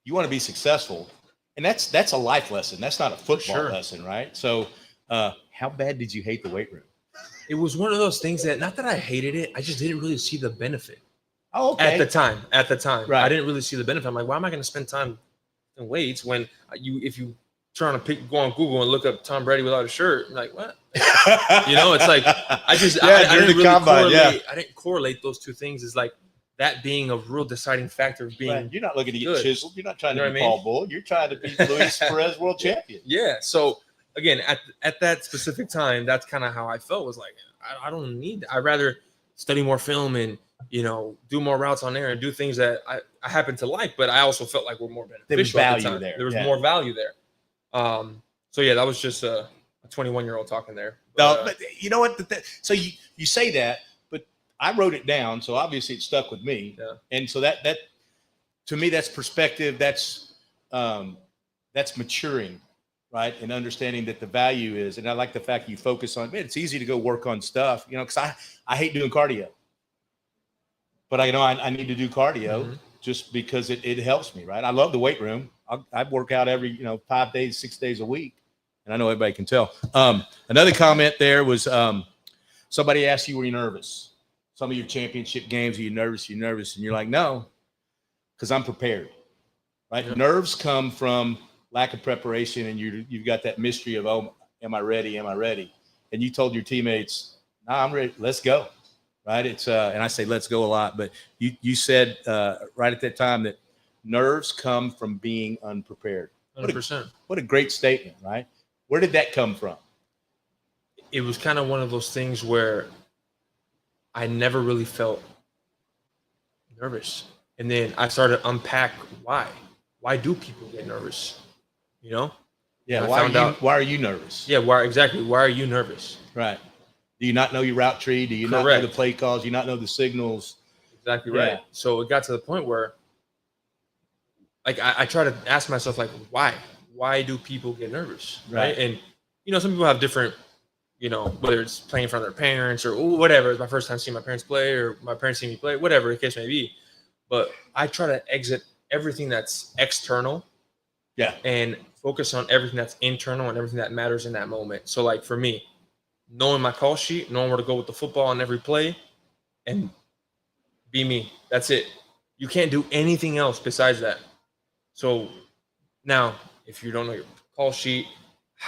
You want to be successful. And that's a life lesson. That's not a football lesson, right? So how bad did you hate the weight room? It was one of those things that, not that I hated it, I just didn't really see the benefit. Oh, okay. At the time, right. I didn't really see the benefit. I'm like, why am I going to spend time in weights when if you trying to go on Google and look up Tom Brady without a shirt, you're like, what? It's like I didn't really correlate. I didn't correlate those two things as like that being a real deciding factor of being. Right. You're not looking to get good. chiseled. You're not trying to be Paul Bull. You're trying to be Luis Perez world champion. Yeah. So again, at that specific time, that's kind of how I felt. Was like, I don't need. I'd rather study more film and do more routes on there and do things that I happen to like, but I also felt like were more beneficial. There was value there. There was more value there. So yeah, that was just a 21-year-old talking there. But you know what? So you say that, but I wrote it down, so obviously it stuck with me. Yeah. And so that to me, that's perspective. That's maturing, right? And understanding that the value is. And I like the fact you focus on. Man, it's easy to go work on stuff, because I hate doing cardio. But I need to do cardio just because it helps me, right? I love the weight room. I work out every 5 days, 6 days a week, and I know everybody can tell. Another comment there was somebody asked you, were you nervous? Some of your championship games, are you nervous? You're nervous, and you're like, no, because I'm prepared, right? Yeah. Nerves come from lack of preparation, and you've got that mystery of, oh, am I ready? Am I ready? And you told your teammates, nah, I'm ready. Let's go. Right. It's and I say let's go a lot, but you said right at that time that nerves come from being unprepared. 100%. What a great statement, right? Where did that come from? It was kind of one of those things where I never really felt nervous. And then I started to unpack why. Why do people get nervous? Yeah. Why are you nervous? Yeah. Why are you nervous? Right. Do you not know your route tree? Do you not know the play calls? Do you not know the signals? Exactly right. Yeah. So it got to the point where, like, I try to ask myself, like, why? Why do people get nervous? Right. And, some people have different, whether it's playing in front of their parents or whatever. It's my first time seeing my parents play or my parents seeing me play, whatever the case may be. But I try to exit everything that's external. Yeah. And focus on everything that's internal and everything that matters in that moment. So, like, for me, knowing my call sheet, knowing where to go with the football on every play, and be me. That's it. You can't do anything else besides that. So now, if you don't know your call sheet,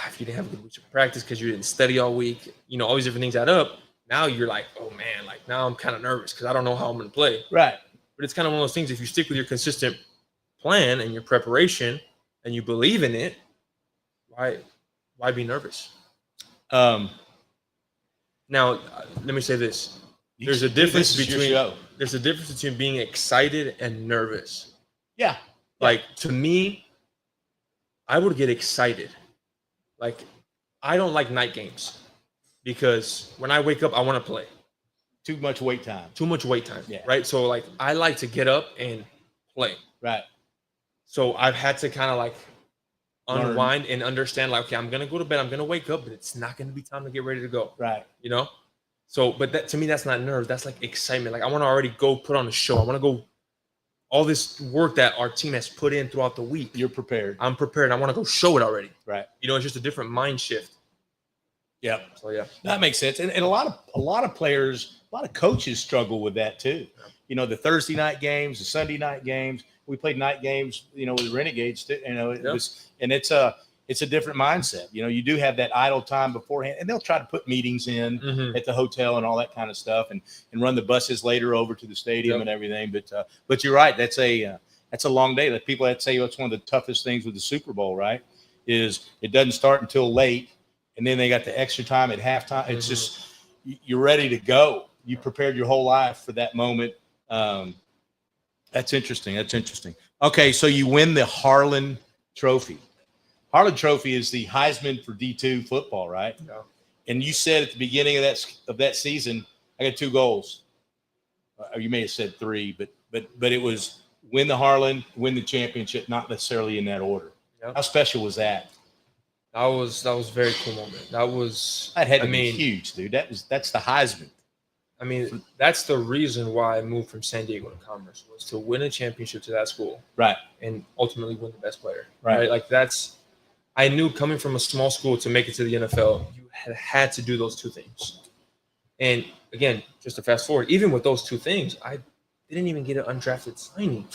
if you didn't have a good week of practice because you didn't study all week, all these different things add up. Now you're like, oh man, like now I'm kind of nervous because I don't know how I'm going to play. Right. But it's kind of one of those things. If you stick with your consistent plan and your preparation and you believe in it, why be nervous? Now, let me say this. There's a difference between being excited and nervous. Yeah. Like, to me, I would get excited. Like, I don't like night games. because when I wake up, I want to play. Too much wait time. Too much wait time. Yeah. Right. So like I like to get up and play. Right. So I've had to kind of like Learn. unwind and understand like, okay, I'm going to go to bed. I'm going to wake up, but it's not going to be time to get ready to go. Right. You know? So, but that to me, that's not nerves. That's like excitement. Like I want to already go put on a show. I want to go all this work that our team has put in throughout the week. You're prepared. I'm prepared. I want to go show it already. Right. You know, it's just a different mind shift. Yep. So yeah. That makes sense. And a lot of players, a lot of coaches struggle with that too. Yeah. You know, the Thursday night games, the Sunday night games. We played night games, you know, with Renegades too. You know, it was, and it's a different mindset. You know, you do have that idle time beforehand, and they'll try to put meetings in at the hotel and all that kind of stuff, and run the buses later over to the stadium and everything. But you're right. That's a long day. That people that say it's one of the toughest things with the Super Bowl, right? Is it doesn't start until late, and then they got the extra time at halftime. It's just you're ready to go. You prepared your whole life for that moment. That's interesting. Okay, so you win the Harlan Trophy. Harlan Trophy is the Heisman for D2 football, right? Yeah. And you said at the beginning of that season, I got 2 goals. Or you may have said 3, but it was win the Harlan, win the championship, not necessarily in that order. Yep. How special was that? That was a very cool moment. That had to be huge, dude. That's the Heisman. I mean, that's the reason why I moved from San Diego to Commerce, was to win a championship to that school. Right. And ultimately win the best player. Right. Like I knew coming from a small school to make it to the NFL, you had to do those 2 things. And again, just to fast forward, even with those 2 things, I didn't even get an undrafted signing.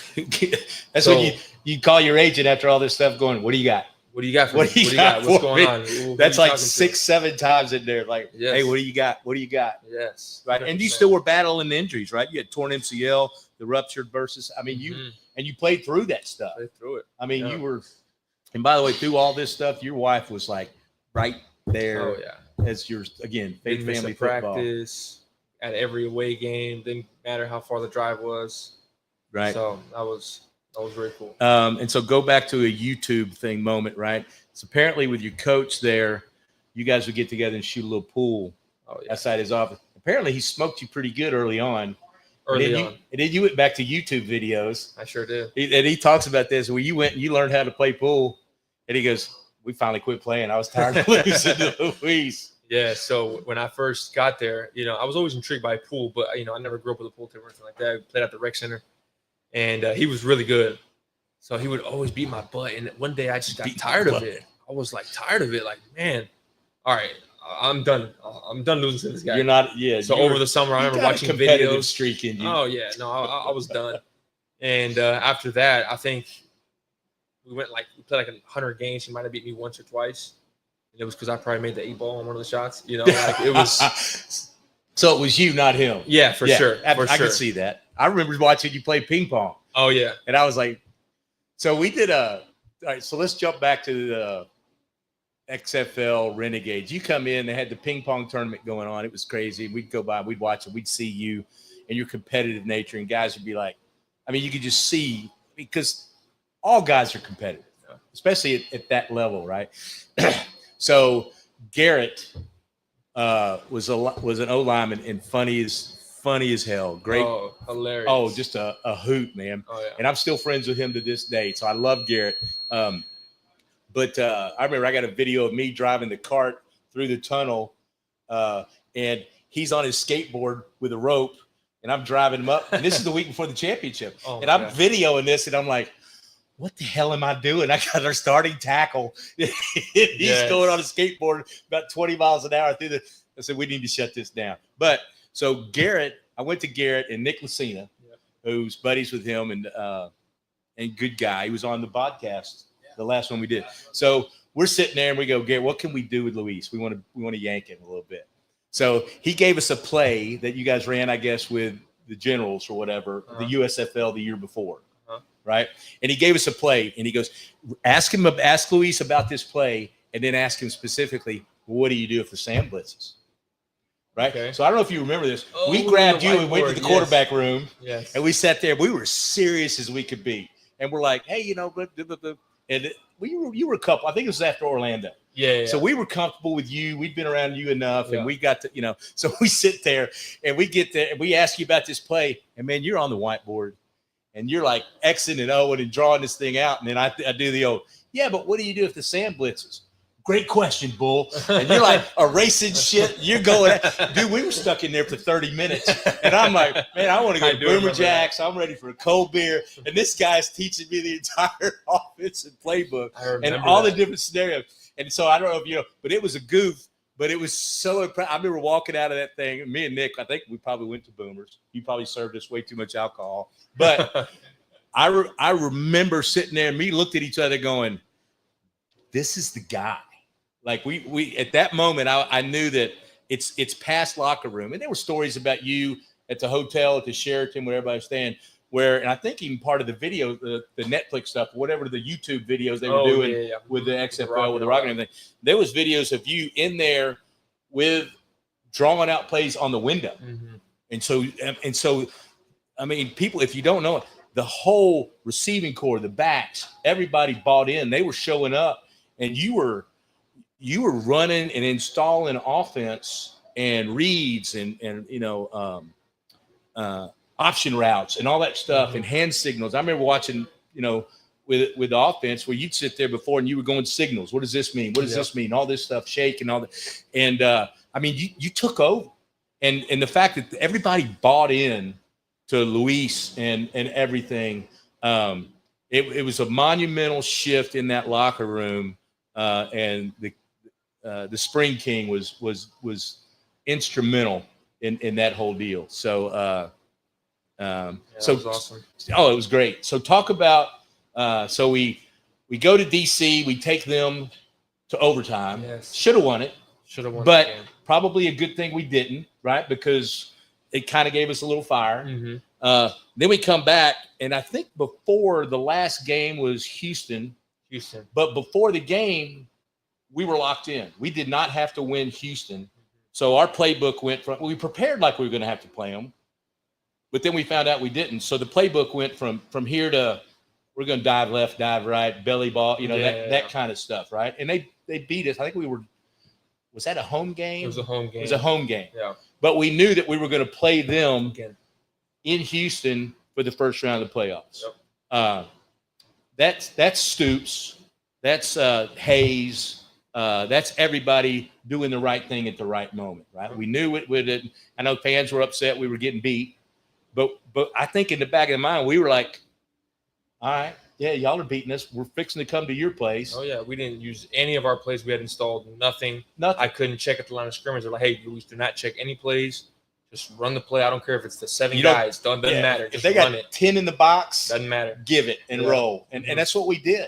That's when you call your agent after all this stuff going, what do you got? What do you got for me? What do you got? What's going on? Who That's like talking 6, 7 times in there. Like, hey, what do you got? What do you got? Yes. Right. 100%. And you still were battling injuries, right? You had torn MCL, the ruptured bursa. I mean, you played through that stuff. Played through it. I mean, you were, and by the way, through all this stuff, your wife was like right there. Oh yeah. As your, again, Didn't miss family a football. practice at every away game. Didn't matter how far the drive was. Right. So that was very cool. And so go back to a YouTube thing moment, right? So apparently with your coach there, you guys would get together and shoot a little pool outside his office. Apparently he smoked you pretty good early on. And then you went back to YouTube videos. I sure did. And he talks about this, where you went and you learned how to play pool. And he goes, we finally quit playing. I was tired of losing to Luis. Yeah, so when I first got there, you know, I was always intrigued by pool, but, you know, I never grew up with a pool table or anything like that. I played at the rec center, and he was really good. So he would always beat my butt. And one day I just got tired of it. I was like tired of it. Like, man, all right, I'm done. I'm done losing to this guy. You're not, yeah. So over the summer, I remember watching videos. Streak in you. Oh, yeah. No, I was done. And after that, I think we played like 100 games. He might have beat me once or twice. And it was because I probably made the 8 ball on one of the shots. You know, like it was. So it was you, not him. Yeah, for sure. I can see that. I remember watching you play ping pong. Oh, yeah. And I was like, so we did all right, so let's jump back to the XFL Renegades. You come in, they had the ping pong tournament going on. It was crazy. We'd go by, we'd watch it, we'd see you and your competitive nature, and guys would be like, I mean, you could just see, because all guys are competitive, especially at that level, right? So Garrett was an O-lineman and funny as hell. Great. Oh, hilarious. Oh, just a hoot, man. Oh, yeah. And I'm still friends with him to this day. So I love Garrett. But I remember I got a video of me driving the cart through the tunnel, and he's on his skateboard with a rope, and I'm driving him up. And this is the week before the championship. Oh, and I'm videoing this, and I'm like, what the hell am I doing? I got our starting tackle. He's going on a skateboard about 20 miles an hour through the – I said, we need to shut this down. But – so Garrett, I went to Garrett and Nick Lucina, who's buddies with him and good guy. He was on the podcast, the last one we did. So we're sitting there and we go, Garrett, what can we do with Luis? We want to yank him a little bit. So he gave us a play that you guys ran, I guess, with the Generals or whatever, the USFL the year before, right? And he gave us a play and he goes, ask Luis about this play, and then ask him specifically, what do you do if the Sam blitzes? Right. Okay. So I don't know if you remember this. We grabbed you and went to the quarterback room. Yes. And we sat there. We were serious as we could be. And we're like, hey, you know, and you were a couple. I think it was after Orlando. Yeah. So we were comfortable with you. We'd been around you enough, and Yeah. we got to, so we sit there and we get there and we ask you about this play, and man, you're on the whiteboard and you're like Xing and Oing and drawing this thing out. And then I do the old, yeah, but what do you do if the sand blitzes? Great question, Bull. And you're like erasing shit. You're going, dude, we were stuck in there for 30 minutes. And I'm like, man, I want to go to Boomer Jacks. I'm ready for a cold beer. And this guy's teaching me the entire offensive playbook and all the different scenarios. And so I don't know if but it was a goof, but it was so impressive. I remember walking out of that thing. Me and Nick, I think we probably went to Boomers. You probably served us way too much alcohol. But I remember sitting there and we looked at each other going, this is the guy. Like we at that moment, I knew that it's past locker room. And there were stories about you at the hotel, at the Sheraton, where everybody's staying, and I think even part of the video, the Netflix stuff, whatever the YouTube videos they were doing with the XFL, with the Rock and everything, there was videos of you in there with drawing out plays on the window. Mm-hmm. And so, I mean, people, if you don't know it, the whole receiving corps, the backs, everybody bought in. They were showing up, and you were running and installing offense and reads and option routes and all that stuff and hand signals. I remember watching, with the offense where you'd sit there before and you were going signals. What does this mean? What does this mean? All this stuff, shake and all that. And I mean, you took over, and the fact that everybody bought in to Luis and everything, it was a monumental shift in that locker room, and the Spring King was instrumental in that whole deal. So that was awesome. Oh, it was great. So talk about so we go to DC, we take them to overtime. Yes. Should have won it. But the game. Probably a good thing we didn't, right? Because it kind of gave us a little fire. Mm-hmm. Then we come back, and I think before the last game was Houston. But before the game, we were locked in. We did not have to win Houston. So our playbook we prepared like we were going to have to play them, but then we found out we didn't. So the playbook went from here to we're going to dive left, dive right, belly ball, that kind of stuff, right? And they beat us. I think was that a home game? It was a home game. It was a home game. Yeah. But we knew that we were going to play them in Houston for the first round of the playoffs. Yep. That's Stoops. That's Hayes. That's everybody doing the right thing at the right moment, right? We knew it with it. I know fans were upset we were getting beat, but I think in the back of the mind we were like, all right, yeah, y'all are beating us. We're fixing to come to your place. Oh yeah, we didn't use any of our plays. We had installed nothing. I couldn't check at the line of scrimmage. They're like, hey, Luis, do not check any plays. Just run the play. I don't care if it's the 7 guys. Doesn't matter. Just if they got run it. 10 in the box, doesn't matter. Give it and roll. And that's what we did.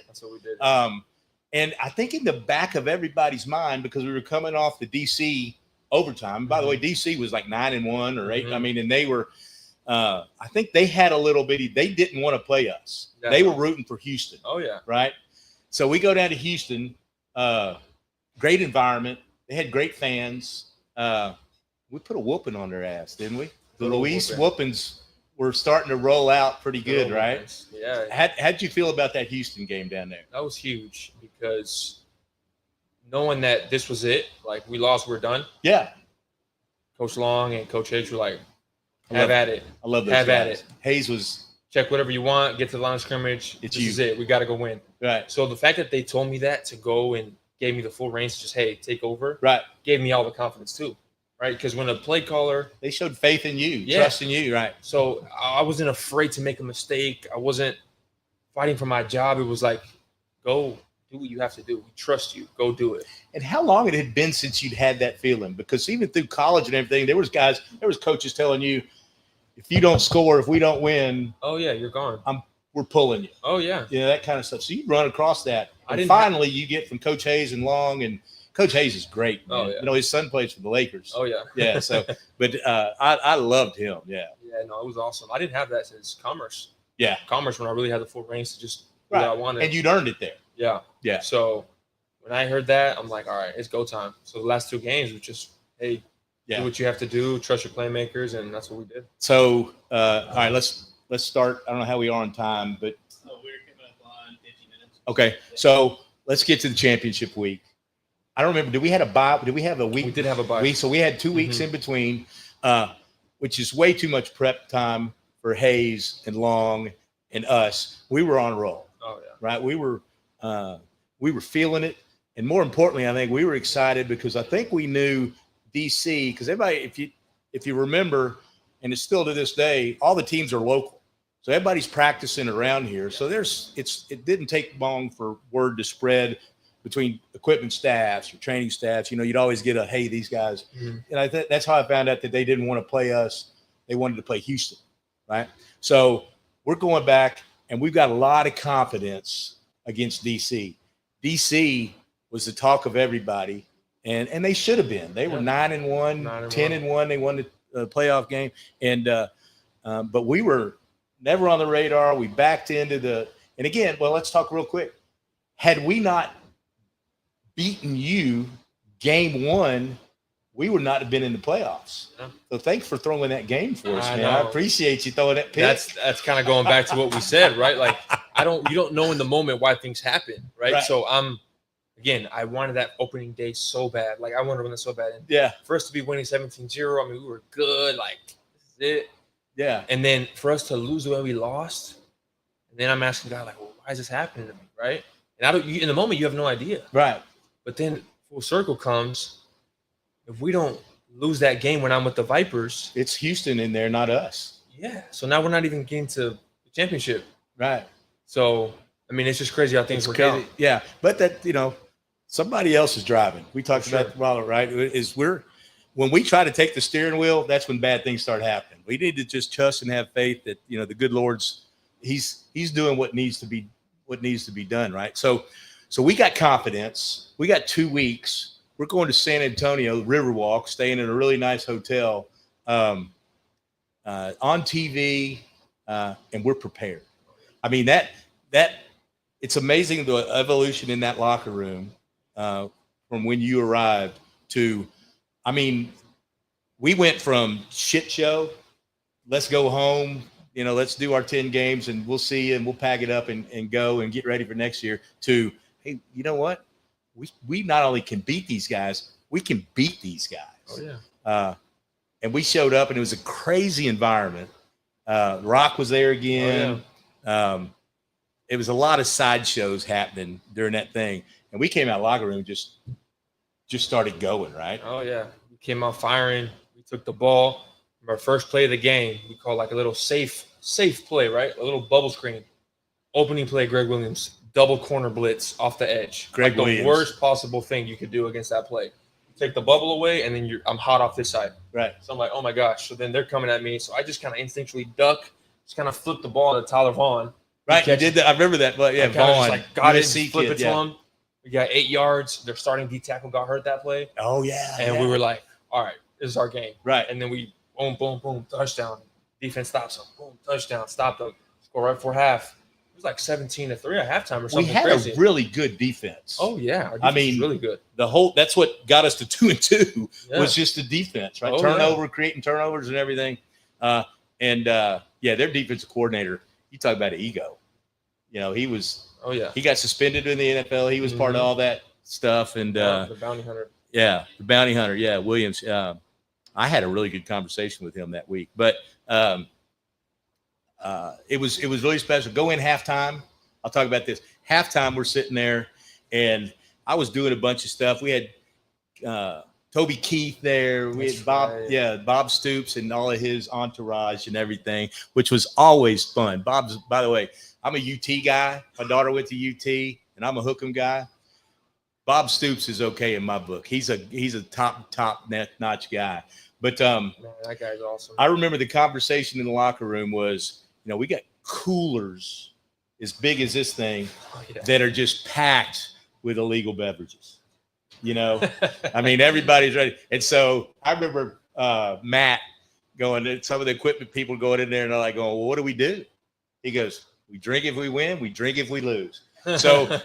And I think in the back of everybody's mind, because we were coming off the DC overtime. By the way, DC was like 9-1 or 8. Mm-hmm. I mean, and they were. I think they had a little bitty. They didn't want to play us. Yeah. They were rooting for Houston. Oh yeah, right. So we go down to Houston. Great environment. They had great fans. We put a whooping on their ass, didn't we? The Luis whoopings were starting to roll out pretty good, right? Yeah. How'd you feel about that Houston game down there? That was huge because knowing that this was it, like we lost, we're done. Yeah. Coach Long and Coach H were like, have at it. I love those guys. At it. Hayes was check whatever you want, get to the line of scrimmage. This is it. We got to go win. Right. So the fact that they told me that to go and gave me the full reins to just, hey, take over. Right. Gave me all the confidence too. Right. Because when a play caller. They showed faith in you, trust in you. Right. So I wasn't afraid to make a mistake. I wasn't fighting for my job. It was like, go do what you have to do. We trust you. Go do it. And how long it had been since you'd had that feeling? Because even through college and everything, there was coaches telling you, if you don't score, if we don't win, oh yeah, you're gone. We're pulling you. Oh yeah, that kind of stuff. So you run across that, and finally you get from Coach Hayes and Long, and Coach Hayes is great. Man. Oh yeah, his son plays for the Lakers. Oh yeah, yeah. So, but I loved him. Yeah. Yeah, no, it was awesome. I didn't have that since Commerce. Yeah, Commerce when I really had the full reins to just do what I wanted, and you'd earned it there. Yeah, yeah. So when I heard that, I'm like, all right, it's go time. So the last 2 games was just, hey. Yeah. Do what you have to do, trust your playmakers, and that's what we did. So, all right, let's start. I don't know how we are on time, but we're coming up on 50 minutes. Okay, so let's get to the championship week. I don't remember. Did we have a bye? Did we have a week? We did have a bye. So we had 2 weeks in between, which is way too much prep time for Hayes and Long and us. We were on a roll. Oh yeah. Right. We were feeling it, and more importantly, I think we were excited because I think we knew DC, because everybody, if you remember, and it's still to this day, all the teams are local, so everybody's practicing around here. So it didn't take long for word to spread between equipment staffs or training staffs. You'd always get a, hey, these guys, and that's how I found out that they didn't want to play us. They wanted to play Houston, right? So we're going back, and we've got a lot of confidence against DC. DC was the talk of everybody, and they should have been. They were 9-1, 10-1. They won the playoff game, and but we were never on the radar. We backed into and again, well, let's talk real quick. Had we not beaten you game 1, we would not have been in the playoffs. Yeah. So thanks for throwing that game for us, man. I appreciate you throwing that pick. That's kind of going back to what we said, right? Like you don't know in the moment why things happen, right? So I wanted that opening day so bad. Like I wanted to win it so bad. And for us to be winning 17-0, I mean, we were good. Like this is it. Yeah. And then for us to lose the way we lost, and then I'm asking God, like, well, why is this happening to me, right? And in the moment you have no idea, right? But then full circle comes. If we don't lose that game when I'm with the Vipers, it's Houston in there, not us. Yeah. So now we're not even getting to the championship. Right. So, I mean, it's just crazy how things work out. Yeah. But that, somebody else is driving. We talked about it, right? When we try to take the steering wheel, that's when bad things start happening. We need to just trust and have faith that, the good Lord's, he's doing what needs to be done. Right. So we got confidence. We got 2 weeks. We're going to San Antonio, Riverwalk, staying in a really nice hotel, on TV, and we're prepared. I mean, that it's amazing the evolution in that locker room from when you arrived to, I mean, we went from shit show, let's go home, let's do our 10 games and we'll see you and we'll pack it up and go and get ready for next year, to, hey, you know what? We not only can beat these guys, we can beat these guys. Oh, yeah. And we showed up, and it was a crazy environment. Rock was there again. Oh, yeah. It was a lot of sideshows happening during that thing. And we came out of the locker room, just started going, right? Oh, yeah. We came out firing. We took the ball. Our first play of the game, we called like a little safe play, right? A little bubble screen. Opening play, Greg Williams. Double corner blitz off the edge. Greg Williams. The worst possible thing you could do against that play. Take the bubble away, and then I'm hot off this side. Right. So I'm like, oh my gosh. So then they're coming at me. So I just kind of instinctually duck, just kind of flip the ball to Tyler Vaughn. Right. You did that. I remember that. But yeah, Vaughn. Just got it, flip it to him. We got 8 yards. Their starting D tackle got hurt that play. Oh yeah. And we were like, all right, this is our game. Right. And then we boom, boom, boom, touchdown. Defense stops them. Boom, touchdown. Stop them. Score right before half. It was like 17-3 at halftime or something. We had crazy. A really good defense. Oh yeah, our defense was really good. That's what got us to 2-2 was just the defense, right? Creating turnovers and everything. Their defensive coordinator. You talk about an ego. He was. Oh yeah. He got suspended in the NFL. He was part of all that stuff, and the bounty hunter. Yeah, the bounty hunter. Yeah, Williams. I had a really good conversation with him that week, but. It was really special. Go in halftime. I'll talk about this. Halftime, we're sitting there, and I was doing a bunch of stuff. We had Toby Keith there. We had Bob Stoops and all of his entourage and everything, which was always fun. Bob's, by the way, I'm a UT guy. My daughter went to UT, and I'm a Hookham guy. Bob Stoops is okay in my book. He's a top notch guy. But man, that guy's awesome. I remember the conversation in the locker room was, we got coolers as big as this thing that are just packed with illegal beverages. I mean, everybody's ready. And so I remember Matt going, some of the equipment people going in there, and they're like, well, what do we do? He goes, we drink if we win, we drink if we lose. So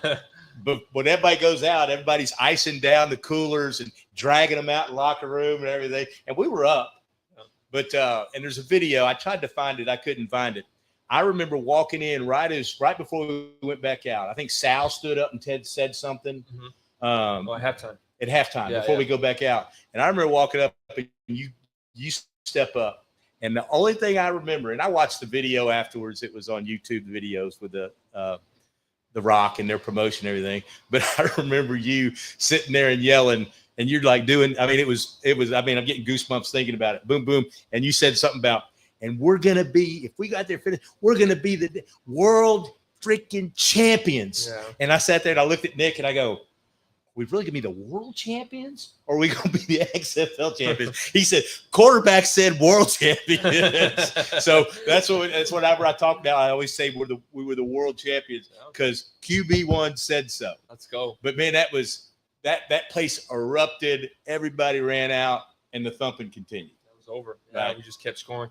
but when everybody goes out, everybody's icing down the coolers and dragging them out in the locker room and everything. And we were up. But and there's a video. I tried to find it. I couldn't find it. I remember walking in right before we went back out. I think Sal stood up and Ted said something. At halftime. At halftime before we go back out. And I remember walking up and you step up. And the only thing I remember, and I watched the video afterwards, it was on YouTube videos with the Rock and their promotion and everything. But I remember you sitting there and yelling, and you're like doing, I mean, it was, I mean, I'm getting goosebumps thinking about it. Boom, boom. And you said something about, and we're going to be, if we got there finished, we're going to be the world freaking champions. Yeah. And I sat there and I looked at Nick and I go, we really gonna be the world champions, or are we gonna be the XFL champions? He said, quarterback said world champions. So that's whenever I talk now, I always say we were the world champions because QB1 said so. Let's go. But man, that place erupted. Everybody ran out, and the thumping continued. That was over. Yeah, right. We just kept scoring.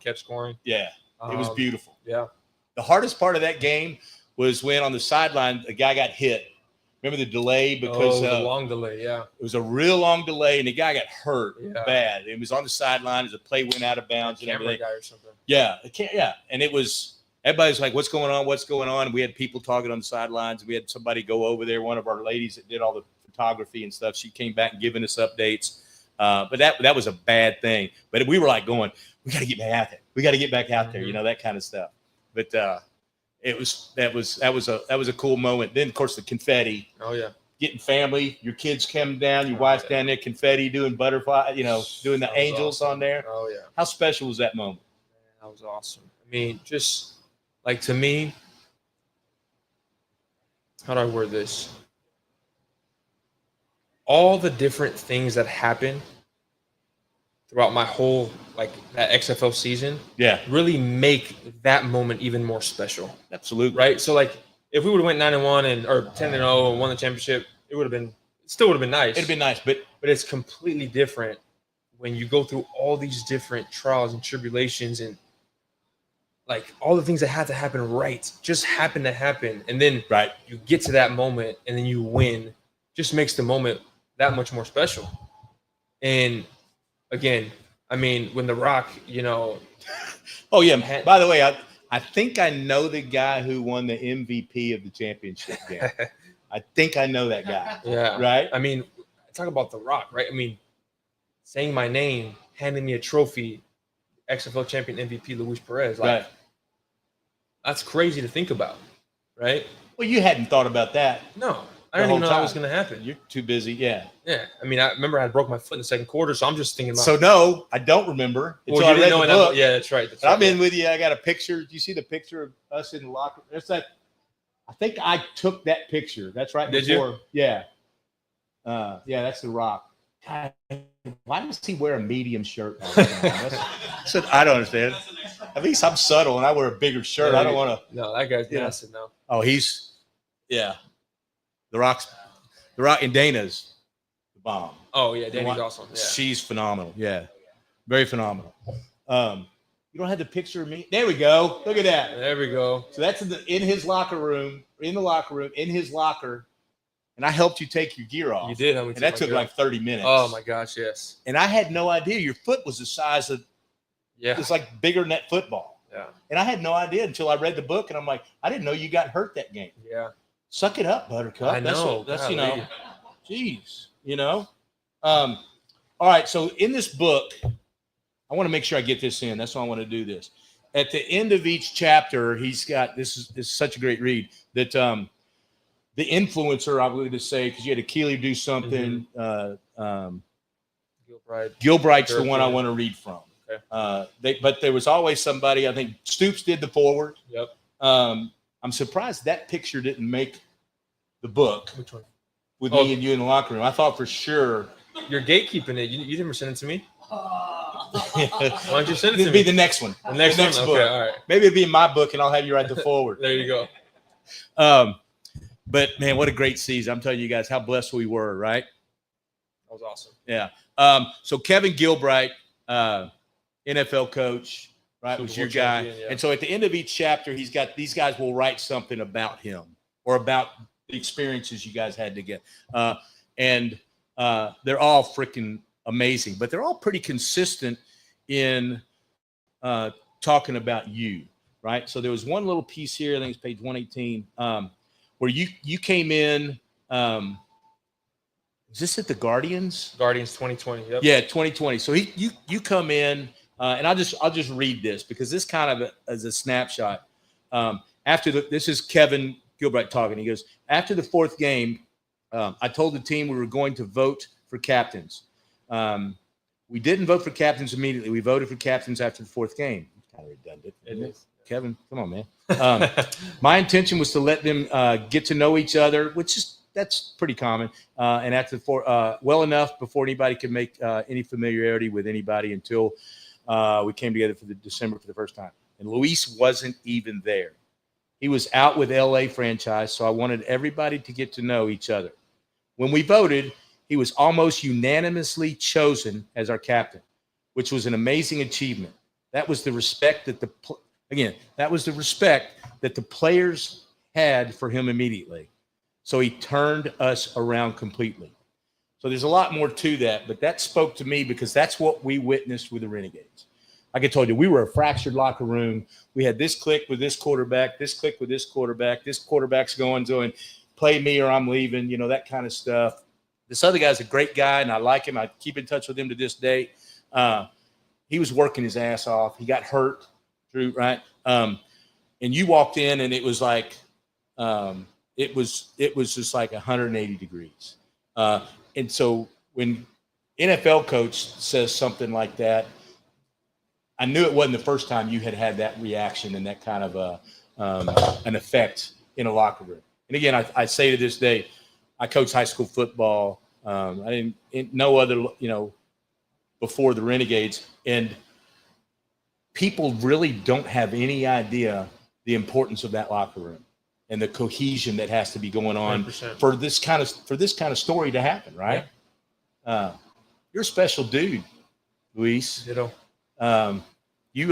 Yeah. It was beautiful. Yeah. The hardest part of that game was when on the sideline a guy got hit. Remember the delay because the long delay, yeah. It was a real long delay, and the guy got hurt bad. It was on the sideline as the play went out of bounds and everything. Guy or something. Yeah, and it was everybody's like, "What's going on? What's going on?" And we had people talking on the sidelines. We had somebody go over there. One of our ladies that did all the photography and stuff. She came back and giving us updates. But that was a bad thing. But we were like going, "We got to get back out there. We got to get back out there." You know, that kind of stuff. But that was a cool moment. Then of course the confetti. Oh yeah. Getting family, your kids coming down, your wife's down there, confetti, doing butterfly, doing the angels on there. Oh yeah. How special was that moment? That was awesome. I mean, just like to me, how do I word this? All the different things that happen throughout my whole that XFL season, really make that moment even more special. Absolutely, right. So if we would have went 9-1 or 10-0 and won the championship, it still would have been nice. It'd been nice, but it's completely different when you go through all these different trials and tribulations and all the things that had to happen just happen to happen, and then you get to that moment and then you win. Just makes the moment that much more special. And again, I mean, when The Rock, oh yeah. By the way, I think I know the guy who won the MVP of the championship game. I think I know that guy. Yeah. Right? I mean, talk about The Rock, right? I mean, saying my name, handing me a trophy, XFL champion MVP Luis Perez. That's crazy to think about, right? Well, you hadn't thought about that. No. I didn't even know that was going to happen. You're too busy. Yeah. Yeah. I mean, I remember I broke my foot in the second quarter, so I'm just thinking about. So no, I don't remember. Well, you didn't know that. Yeah, that's right. I'm in with you. I got a picture. Do you see the picture of us in the locker room? It's that. I think I took that picture. That's right. Did before. You? Yeah. Yeah, that's The Rock. God, why does he wear a medium shirt all the time? I don't understand. At least I'm subtle and I wear a bigger shirt. I don't want to. No, that guy's massive now. Oh, yeah. The Rock and Dana's the bomb. Oh yeah, Dana's awesome. Yeah. She's phenomenal. Yeah, very phenomenal. You don't have the picture of me. There we go. Look at that. There we go. So that's in his locker room, in his locker, and I helped you take your gear off. You did. And that took like 30 minutes. Oh my gosh, yes. And I had no idea your foot was the size of. Yeah. It's like bigger than that football. Yeah. And I had no idea until I read the book, and I'm like, I didn't know you got hurt that game. Yeah. Suck it up, Buttercup. I know. That's geez, all right. So in this book, I want to make sure I get this in. That's why I want to do this. At the end of each chapter, he's got this is such a great read that the influencer, I'm going to say, because you had Achille do something. Gilbright's the one I want to read from. Okay. But there was always somebody. I think Stoops did the forward. Yep. I'm surprised that picture didn't make the book. Which one? With me and you in the locker room. I thought for sure. You're gatekeeping it. You didn't send it to me. Why don't you send it to me? It'll be the next one. The next book. Okay, all right. Maybe it'll be in my book, and I'll have you write the forward. There you go. But, man, what a great season. I'm telling you guys how blessed we were, right? That was awesome. Yeah. So Kevin Gilbright, NFL coach. Right, was your guy. Yeah. And so at the end of each chapter, he's got these guys will write something about him or about the experiences you guys had to get. And they're all freaking amazing, but they're all pretty consistent in talking about you. right? So there was one little piece here, I think it's page 118, where you came in. Is this at the Guardians? Guardians 2020. Yep. Yeah, 2020. So you come in, and I'll just read this because this kind of is a snapshot. This is Kevin Gilbride talking. He goes, after the fourth game, I told the team we were going to vote for captains. We didn't vote for captains immediately. We voted for captains after the fourth game. It's kind of redundant. It is. Kevin, come on, man. My intention was to let them get to know each other, that's pretty common. And after well enough before anybody could make any familiarity with anybody until we came together for December for the first time. And Luis wasn't even there. He was out with LA franchise, so I wanted everybody to get to know each other. When we voted, he was almost unanimously chosen as our captain, which was an amazing achievement. That was the respect that the players had for him immediately. So he turned us around completely. So there's a lot more to that, but that spoke to me because that's what we witnessed with the Renegades. Like I told you, we were a fractured locker room. We had this click with this quarterback, this click with this quarterback. This quarterback's going, play me or I'm leaving, that kind of stuff. This other guy's a great guy, and I like him. I keep in touch with him to this day. He was working his ass off. He got hurt, Drew, right? And you walked in, and it was like it was just like 180 degrees. And so when NFL coach says something like that, I knew it wasn't the first time you had that reaction and that kind of an effect in a locker room. And again, I say to this day, I coached high school football. I didn't no other, before the Renegades, and people really don't have any idea the importance of that locker room and the cohesion that has to be going on 100%. for this kind of story to happen, right? Yeah. You're a special dude, Luis. Ditto. You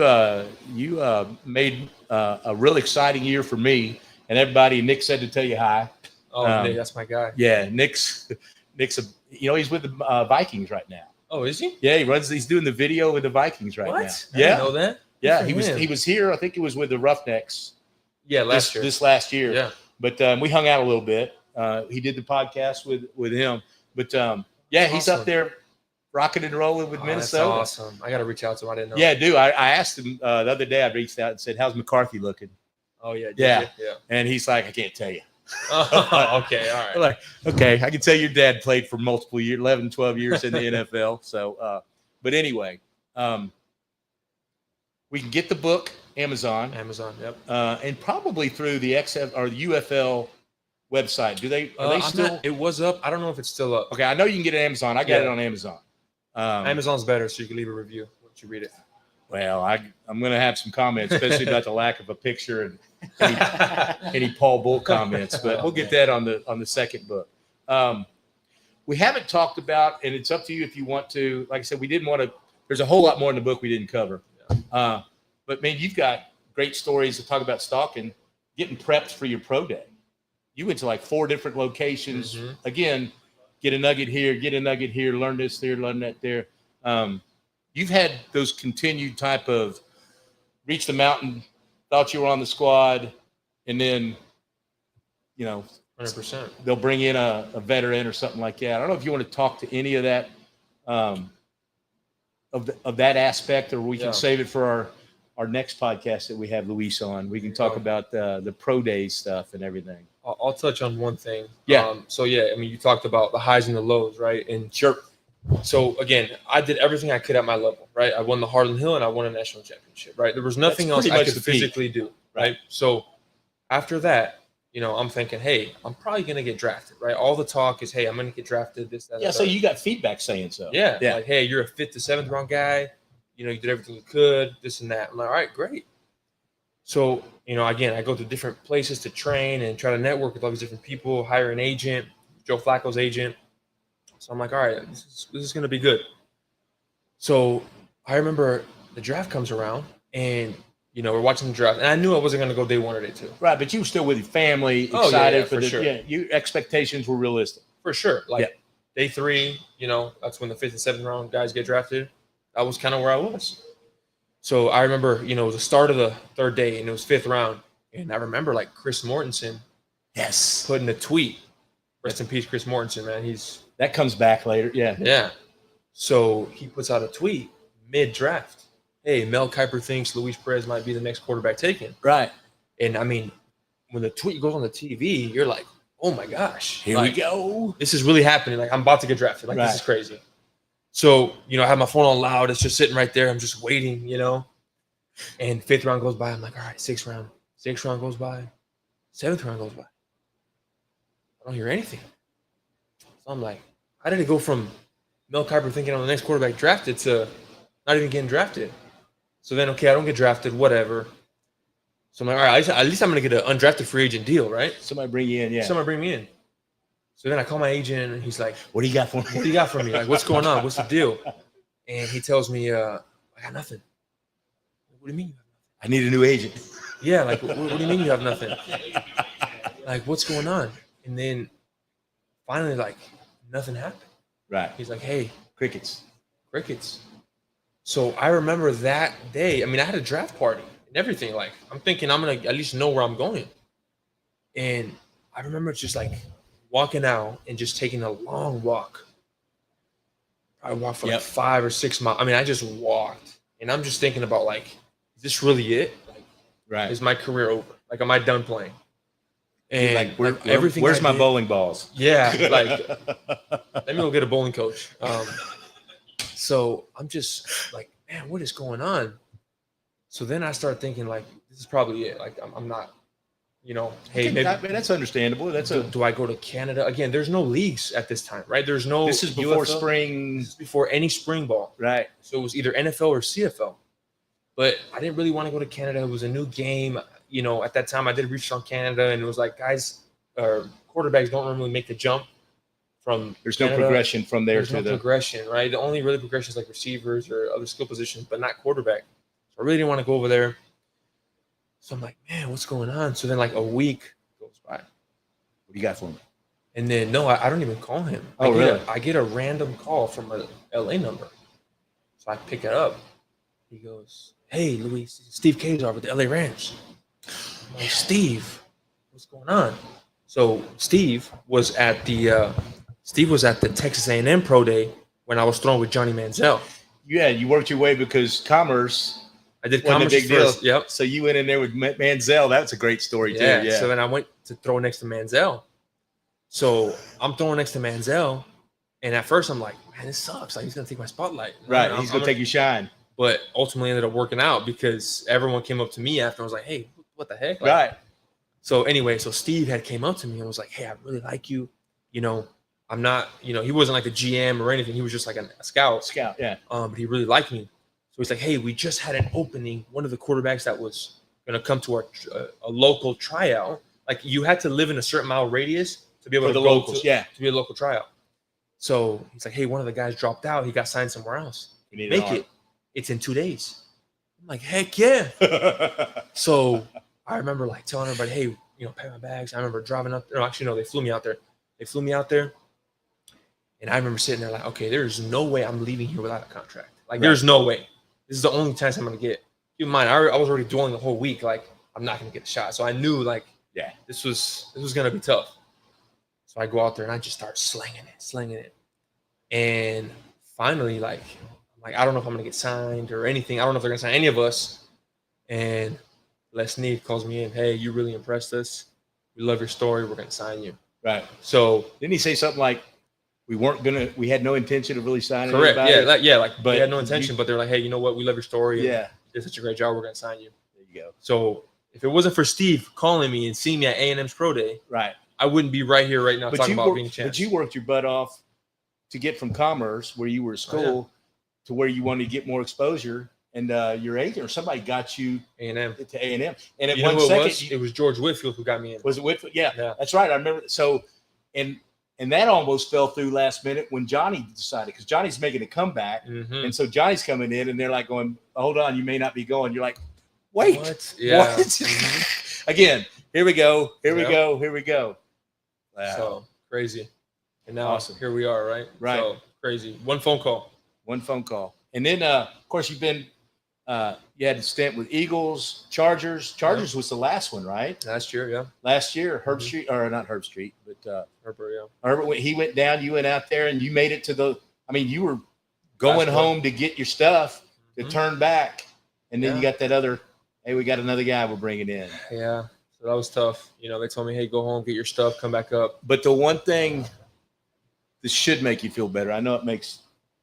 made a real exciting year for me and everybody. Nick said to tell you hi. Oh, Nick, that's my guy. Yeah, Nick's he's with the Vikings right now. Oh, is he? Yeah, he's doing the video with the Vikings right now. What? I Yeah, didn't know that. Yeah, Good for he was here. I think it was with the Roughnecks. Yeah, last year. This last year. Yeah. But we hung out a little bit. He did the podcast with him. But he's awesome. up there rocking and rolling with Minnesota. That's awesome. I got to reach out to him. I didn't know. Yeah, dude. I asked him the other day. I reached out and said, "How's McCarthy looking?" Oh yeah. Yeah. Yeah. And he's like, "I can't tell you." Oh, okay. All right. I'm like, okay, I can tell your dad played for multiple years, 11, 12 years in the NFL. So, but anyway, we can get the book Amazon. Yep. And probably through the XF or the UFL website. Are they still? It was up. I don't know if it's still up. Okay, I know you can get it on Amazon. I got it on Amazon. Amazon's better, so you can leave a review once you read it. Well, I'm going to have some comments, especially about the lack of a picture and any Paul Bull comments. But we'll get that on the second book. We haven't talked about, and it's up to you if you want to. Like I said, we didn't want to. There's a whole lot more in the book we didn't cover. But man, you've got great stories to talk about stalking, getting prepped for your pro day. You went to like 4 different locations. Mm-hmm. Again, get a nugget here, learn this there, learn that there. You've had those continued type of reach the mountain, thought you were on the squad, and then, 100%. They'll bring in a veteran or something like that. I don't know if you want to talk to any of that, of that aspect, or we can save it for our next podcast that we have Luis on. We can talk about the pro day stuff and everything. I'll touch on one thing. Yeah. You talked about the highs and the lows, right? And sure. So again, I did everything I could at my level, right? I won the Harlan Hill and I won a national championship, right? There was nothing else I could physically do, right? So after that, I'm thinking, hey, I'm probably going to get drafted, right? All the talk is, hey, I'm going to get drafted, this, that. Yeah, so you got feedback saying so. Yeah. Like, hey, you're a 5th to 7th round guy. You did everything you could, this and that. I'm like, all right, great. So, again, I go to different places to train and try to network with all these different people, hire an agent, Joe Flacco's agent. So I'm like, all right, this is going to be good. So I remember the draft comes around and, we're watching the draft. And I knew I wasn't going to go day 1 or day 2. Right, but you were still with your family, excited for sure. Yeah, your expectations were realistic. For sure. Day 3, that's when the 5th and 7th round guys get drafted. That was kind of where I was. So I remember, it was the start of the third day and it was 5th round. And I remember like Chris Mortensen Yes. putting a tweet. Rest in peace, Chris Mortensen, man. That comes back later. Yeah. Yeah. So he puts out a tweet mid-draft. Hey, Mel Kiper thinks Luis Perez might be the next quarterback taken. Right. And I mean, when the tweet goes on the TV, you're like, oh my gosh. Here we go. This is really happening. Like, I'm about to get drafted. Like, This is crazy. So, I have my phone on loud. It's just sitting right there. I'm just waiting, And 5th round goes by. I'm like, all right, 6th round. 6th round goes by. 7th round goes by. I don't hear anything. So I'm like, how did it go from Mel Kiper thinking I'm the next quarterback drafted to not even getting drafted? So then, okay, I don't get drafted, whatever. So I'm like, all right, at least I'm going to get an undrafted free agent deal, right? Somebody bring you in, yeah. Somebody bring me in. So then I call my agent, and he's like, what do you got for me? What do you got for me? Like, what's going on? What's the deal? And he tells me, I got nothing. What do you mean you have nothing? I need a new agent. Yeah, like, what do you mean you have nothing? Like, what's going on? And then finally, like, nothing happened. Right. He's like, hey. Crickets. So I remember that day. I mean, I had a draft party and everything. Like, I'm thinking I'm going to at least know where I'm going. And I remember just, like, walking out and just taking a long walk. I walked for like 5 or 6 miles. I mean, I just walked. And I'm just thinking about, like, is this really it? Like, right. Is my career over? Like, am I done playing? And like, everything. Where's my bowling balls? Yeah, like, let me go get a bowling coach. So I'm just like, man, what is going on? So then I start thinking, like, this is probably it. Like, I'm not, hey, maybe that's understandable. Do I go to Canada again? There's no leagues at this time, right? There's no. This is before UFL. spring. This is before any spring ball, right? So it was either NFL or CFL. But I didn't really want to go to Canada. It was a new game. At that time, I did research on Canada, and it was like, guys, quarterbacks don't normally make the jump from. There's Canada. no progression from there There's no progression, right? The only really progression is like receivers or other skill positions, but not quarterback. So I really didn't want to go over there. So I'm like, man, what's going on? So then, like, a week goes by. What do you got for me? And then, no, I don't even call him. Oh, really? I get a random call from a LA number. So I pick it up. He goes, hey, Luis, Steve Kazar with the LA Rams. I'm like, Steve, what's going on? So Steve was at the Texas A&M Pro Day when I was throwing with Johnny Manziel. Yeah, you worked your way because Commerce. I did Commerce first. Yep. So you went in there with Manziel. That's a great story too. Yeah. So then I went to throw next to Manziel. So I'm throwing next to Manziel, and at first I'm like, man, this sucks. Like, he's gonna take my spotlight. Right. He's gonna take your shine. But ultimately ended up working out because everyone came up to me after and was like, hey, what the heck? Like, right. So anyway, so Steve had came up to me and was like, hey, I really like you. I'm not, he wasn't like the GM or anything. He was just like a scout. Scout, yeah. But he really liked me. So he's like, hey, we just had an opening. One of the quarterbacks that was going to come to a local tryout. Like, you had to live in a certain mile radius to be able to go to be a local tryout. So he's like, hey, one of the guys dropped out. He got signed somewhere else. Make it. It's in 2 days. I'm like, heck yeah. So I remember like telling everybody, hey, pack my bags. I remember driving up. No, actually, no, they flew me out there. And I remember sitting there like, okay, there's no way I'm leaving here without a contract. Like, there's no way. This is the only chance I'm going to get. Keep in mind, I was already dwelling the whole week. Like, I'm not going to get a shot. So I knew, like, this was going to be tough. So I go out there and I just start slinging it. And finally, like, I don't know if I'm going to get signed or anything. I don't know if they're going to sign any of us. And Les Snead calls me in. Hey, you really impressed us. We love your story. We're going to sign you. Right. So didn't he say something like, we had no intention of really signing correct. anybody? But we had no intention, but they're like, hey, you know what? We love your story. Yeah. You did such a great job. We're going to sign you. There you go. So if it wasn't for Steve calling me and seeing me at A&M's Pro Day, right, I wouldn't be right here right now talking about being a champ. But you worked your butt off to get from Commerce, where you were at school, to where you wanted to get more exposure. And your agent or somebody got you A&M to A&M. And at you one know who second, it was George Whitfield who got me in. Was it Whitfield? Yeah, that's right. I remember. So, and that almost fell through last minute when Johnny decided, because Johnny's making a comeback. Mm-hmm. And so Johnny's coming in and they're like going, hold on, you may not be going. You're like, wait, what? Yeah. What? Mm-hmm. Again, here we go. Wow. So crazy. And now here we are, right? Right. So crazy. One phone call. And then, of course, you've been You had a stint with Eagles, Chargers. Chargers was the last one, right? Last year, yeah. Last year, Herb Street, or not Herb Street, but Herbert, yeah. Herbert, he went down, you went out there, and you made it to you were going Last home to get your stuff, to Mhm. turn back, and then you Yeah. got that other, hey, we got another guy we're bringing in. Yeah. So that was tough. You know, they told me, hey, go home, get your stuff, come back up. But the one thing that should make you feel better, I know it makes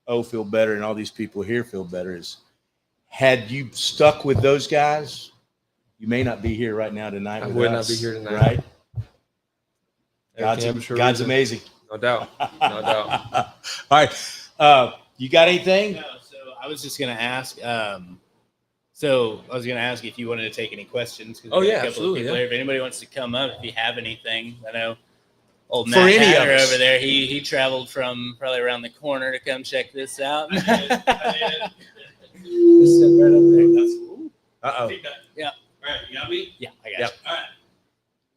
O feel better and all these people here feel better, is had you stuck with those guys, you may not be here right now tonight. I with would us, not be here tonight. Right? Everything happens for a God's reason. amazing. No doubt. No doubt. All right. You got anything? No, so I was just gonna ask. So I was gonna ask if you wanted to take any questions. 'Cause Oh, we got yeah, a couple of absolutely, people yeah. here. If anybody wants to come up, if you have anything, I know. Old For Matt any of Hatter us. over there, he traveled from probably around the corner to come check this out. I did. Just sit right up there. Uh-oh. Feedback. Yeah. All right, you got me? Yeah, I got Yep. you. All right.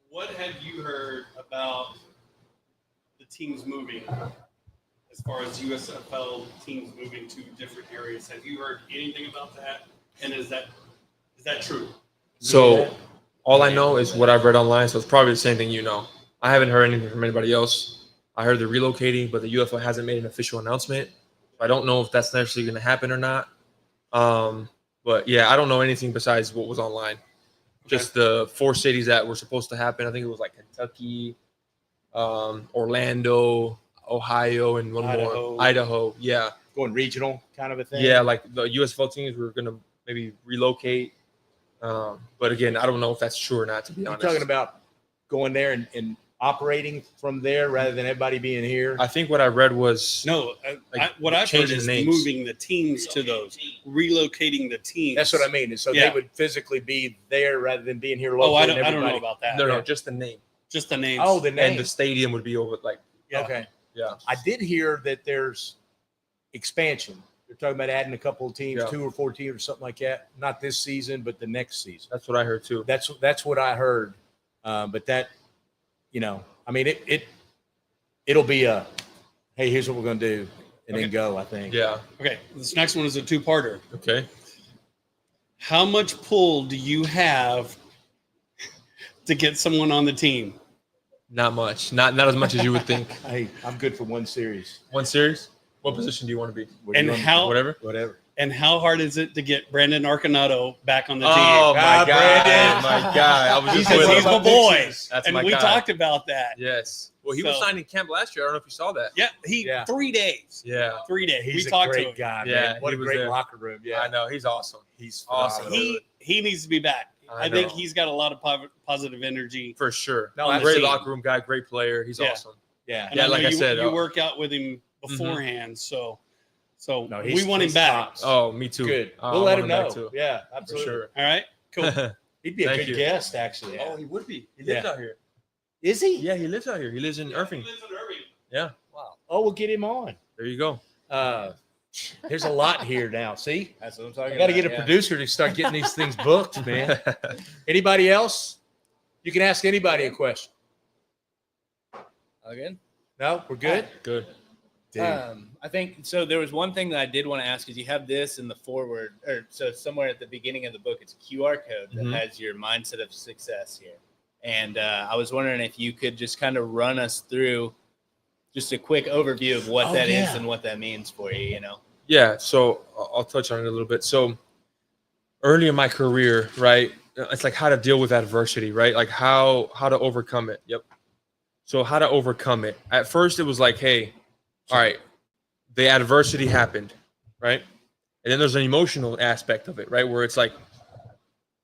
What have you heard about the teams moving as far as USFL teams moving to different areas? Have you heard anything about that? And is that true? So all I know is what I've read online, so it's probably the same thing you know. I haven't heard anything from anybody else. I heard they're relocating, but the UFL hasn't made an official announcement. I don't know if that's actually going to happen or not. But yeah, I don't know anything besides what was online. Just the 4 cities that were supposed to happen. I think it was like Kentucky, Orlando, Ohio, and one Idaho. more. Idaho. Yeah. Going regional kind of a thing? Yeah, like the USFL teams were going to maybe relocate. But again, I don't know if that's true or not, to be You're honest. talking about going there and operating from there rather than everybody being here? I think what I read was No. Like, What I've heard changing is names. moving the teams to those, relocating the teams. That's what I mean. And so Yeah. they would physically be there rather than being here Oh, locally. I and don't know everybody- about that. no, just the name. Just the names. Oh, the name. And the stadium would be over like Yeah. Okay. yeah. I did hear that there's expansion. They're talking about adding a couple of teams, Yeah. 2 or 4 teams or something like that. Not this season, but the next season. That's what I heard too. That's what I heard. But that, I mean, it'll be a, hey, here's what we're going to do, and then Okay. go, I think. Yeah. Okay. This next one is a 2-parter. Okay. How much pull do you have to get someone on the team? Not much. Not as much as you would think. Hey, I'm good for one series. One series? What position do you want to be? What do And you want? how Whatever. and how hard is it to get Brandon Arconato back on the Oh team? my Ah, God. Brandon. My God. I was just Because waiting. he's my about boy. Dixie's? That's And my we guy. talked about that. Yes. Well, he was So- signed in camp last year. I don't know if you saw that. Yeah, Yeah. 3 days. Yeah. 3 days. He's we a talked to great him. guy, Yeah, man. What he a was great there. locker room. Yeah. I know. He's awesome. He's Awesome. phenomenal. He needs to be back. I I think know. he's got a lot of positive energy. For sure. No, on I've the Great team. locker room guy. Great player. He's Yeah. awesome. Yeah. And Yeah, I know like I said, you work out with him beforehand, so No, we want him he's back. tops. Oh, me too. Good. I We'll let want him back know. too. Yeah, For absolutely. sure. All right, cool. He'd be a Thank good you. guest, actually. Oh, he would be. He lives lives out here. Is he? Yeah, he lives out here. He lives in Irving. He lives in Irving. Yeah. Wow. Oh, we'll get him on. There you go. There's a lot here now. See, That's what I'm talking I got to about. get a producer to start getting these things booked, man. Anybody else? You can ask anybody a question. Again? No, we're good. Good. Dude. I think so. There was one thing that I did want to ask is you have this in the forward, or so somewhere at the beginning of the book, it's a QR code that Mhm. has your mindset of success here. And I was wondering if you could just kind of run us through just a quick overview of what Oh, that is yeah. and what that means for you, you know? Yeah, so I'll touch on it a little bit. So early in my career, right, it's like how to deal with adversity, right? Like how to overcome it. Yep. So how to overcome it. At first it was like, hey, all right, the adversity happened, right? And then there's an emotional aspect of it, right? Where it's like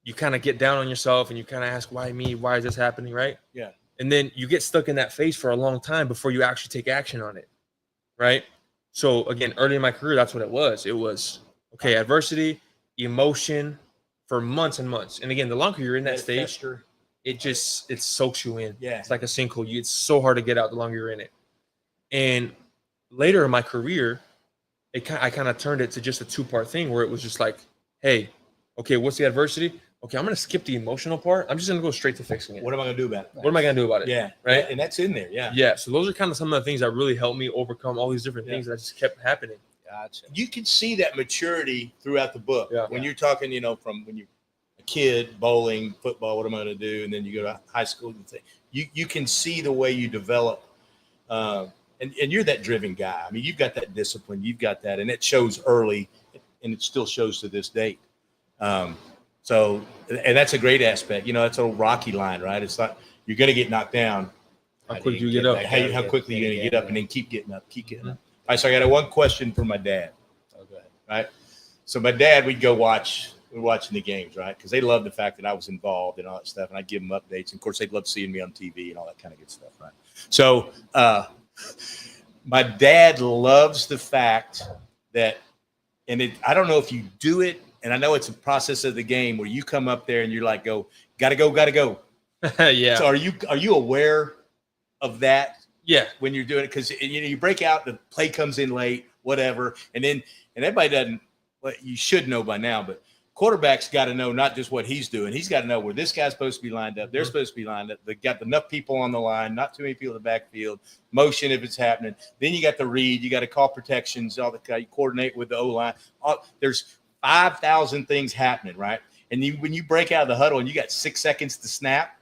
you kind of get down on yourself and you kind of ask, why me? Why is this happening, right? Yeah. And then you get stuck in that phase for a long time before you actually take action on it, right? So again, early in my career, that's what it was. It was, okay, adversity, emotion for months and months. And again, the longer you're in that stage, it soaks you in. Yeah. It's like a sinkhole. It's so hard to get out the longer you're in it. And later in my career, I kind of turned it to just a 2-part thing where it was just like, hey, okay, what's the adversity? Okay, I'm going to skip the emotional part. I'm just going to go straight to fixing it. What am I going to do about it? What am I going to do about it? Yeah. Right? And that's in there. Yeah. Yeah. So those are kind of some of the things that really helped me overcome all these different things that just kept happening. Gotcha. you can see that maturity throughout the book. Yeah. When you're talking, from when you're a kid, bowling, football, what am I going to do? And then you go to high school, you can see the way you develop. And you're that driven guy. I mean, you've got that discipline, you've got that, and it shows early, and it still shows to this date. So, and that's a great aspect. That's a Rocky line, right? It's not, you're going to get knocked down. How quick do you get up? How quickly you're going to get up and then keep getting up. All right, so I got one question for my dad. Oh, go ahead. Right? So my dad, we're watching the games, right? Because they love the fact that I was involved and all that stuff, and I give them updates. And of course, they love seeing me on TV and all that kind of good stuff, right? So my dad loves the fact that, I don't know if you do it, and I know it's a process of the game where you come up there and you're like, gotta go. Yeah. So are you aware of that? Yeah. When you're doing it, because you break out, the play comes in late, whatever, and everybody doesn't. Well, you should know by now, but quarterback's got to know not just what he's doing. He's got to know where this guy's supposed to be lined up. They're supposed to be lined up. They got enough people on the line, not too many people in the backfield. Motion if it's happening. Then you got the read. You got to call protections. All the you coordinate with the O line. There's 5,000 things happening, right? And when you break out of the huddle and you got 6 seconds to snap,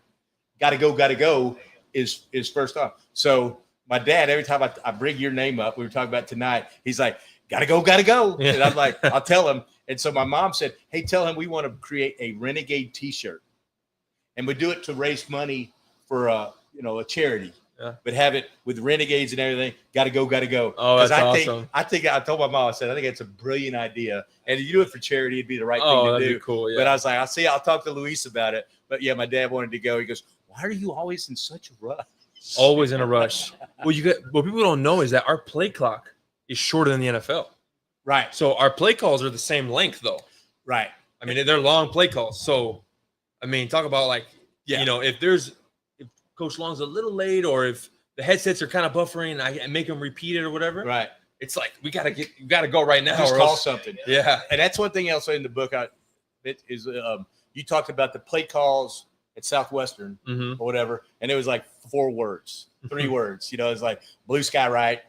gotta go is first off. So my dad, every time I bring your name up, we were talking about tonight, he's like, gotta go. Yeah. And I'm like, I'll tell him. And so my mom said, hey, tell him we want to create a Renegade t-shirt. And we do it to raise money for a charity. Yeah. But have it with Renegades and everything. Gotta go. Oh, that's awesome. I told my mom, I said, I think it's a brilliant idea. And if you do it for charity, it'd be the right thing to that'd do. be cool. Yeah. But I was like, I'll talk to Luis about it. But yeah, my dad wanted to go. He goes, why are you always in such a rush? Always in a rush. What people don't know is that our play clock is shorter than the NFL. Right. So our play calls are the same length, though. Right. I mean, they're long play calls. So, I mean, talk about if Coach Long's a little late, or if the headsets are kind of buffering, I make them repeat it or whatever. Right. It's like you gotta go right now. Just or call else, something. Yeah. And that's one thing else in the book. You talked about the play calls at Southwestern Mm-hmm. or whatever, and it was like 4 words, 3 words. It's like blue sky, right?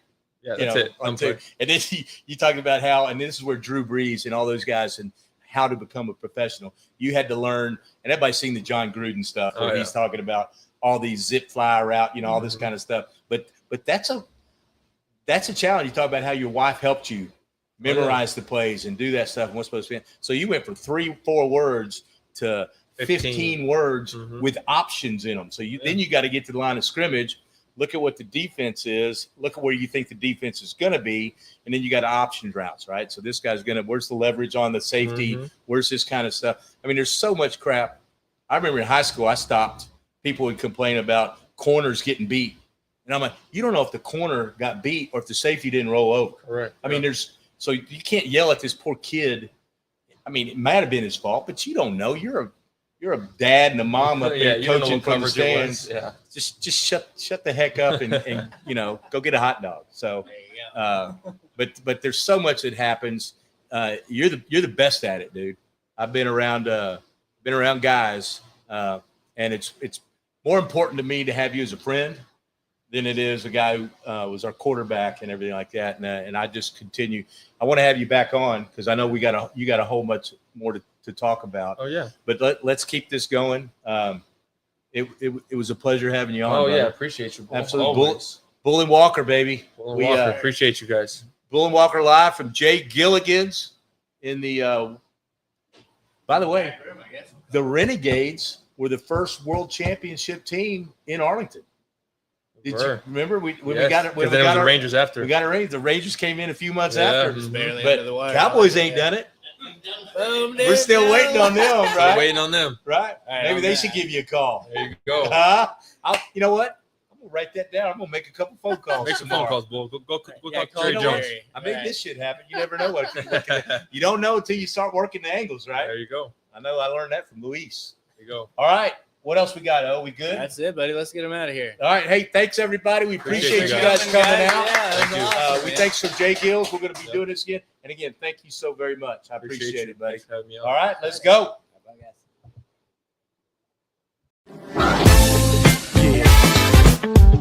Yeah, that's it. On 2. And then you talked about how, and this is where Drew Brees and all those guys and how to become a professional. You had to learn, and everybody's seen the John Gruden stuff where he's talking about all these zip fly route, all this kind of stuff. But that's a challenge. You talk about how your wife helped you memorize the plays and do that stuff and what's supposed to be. So you went from 3-4 words to 15 words with options in them. So then you got to get to the line of scrimmage. Look at what the defense is. Look at where you think the defense is going to be. And then you got option routes, right? So this guy's where's the leverage on the safety? Where's this kind of stuff? I mean, there's so much crap. I remember in high school, people would complain about corners getting beat. And I'm like, you don't know if the corner got beat or if the safety didn't roll over. Correct. I mean, so you can't yell at this poor kid. I mean, it might have been his fault, but you don't know. You're a dad and a mom up there coaching from the stands. Yeah. Just shut the heck up and go get a hot dog. So, but there's so much that happens. You're the best at it, dude. I've been around guys, and it's more important to me to have you as a friend than it is a guy who was our quarterback and everything like that. And I just continue. I want to have you back on because I know you got a whole much more to talk about. Oh yeah. But let's keep this going. It was a pleasure having you on. Oh brother. yeah, appreciate you. Absolutely. Bull and Walker, baby. Bull and Walker. Appreciate you guys. Bull and Walker live from GIligan's in the. By the way, the Renegades were the first world championship team in Arlington. Did you remember we got it? Because then it was the Rangers after. We got it. Rangers. The Rangers came in a few months after. But Cowboys ain't done it. Boom, We're still waiting on them, right? We're waiting on them. Right? Right, Maybe they should give you a call. There you go. You know what? I'm gonna write that down. I'm gonna make a couple phone calls. Make some phone calls, Bull. Go talk to call Jerry Jones. Jerry. I mean, this shit happen. You never know what you don't know until you start working the angles, right? There you go. I know. I learned that from Luis. There you go. All right. What else we got? Oh, we good? That's it, buddy. Let's get them out of here. All right. Hey, thanks everybody. We appreciate you guys coming out. We thanks for GIlgan. We're going to be doing this again. And again, thank you so very much. I appreciate it, buddy. Thanks for having me on. All right, let's go. Bye, guys. Yeah.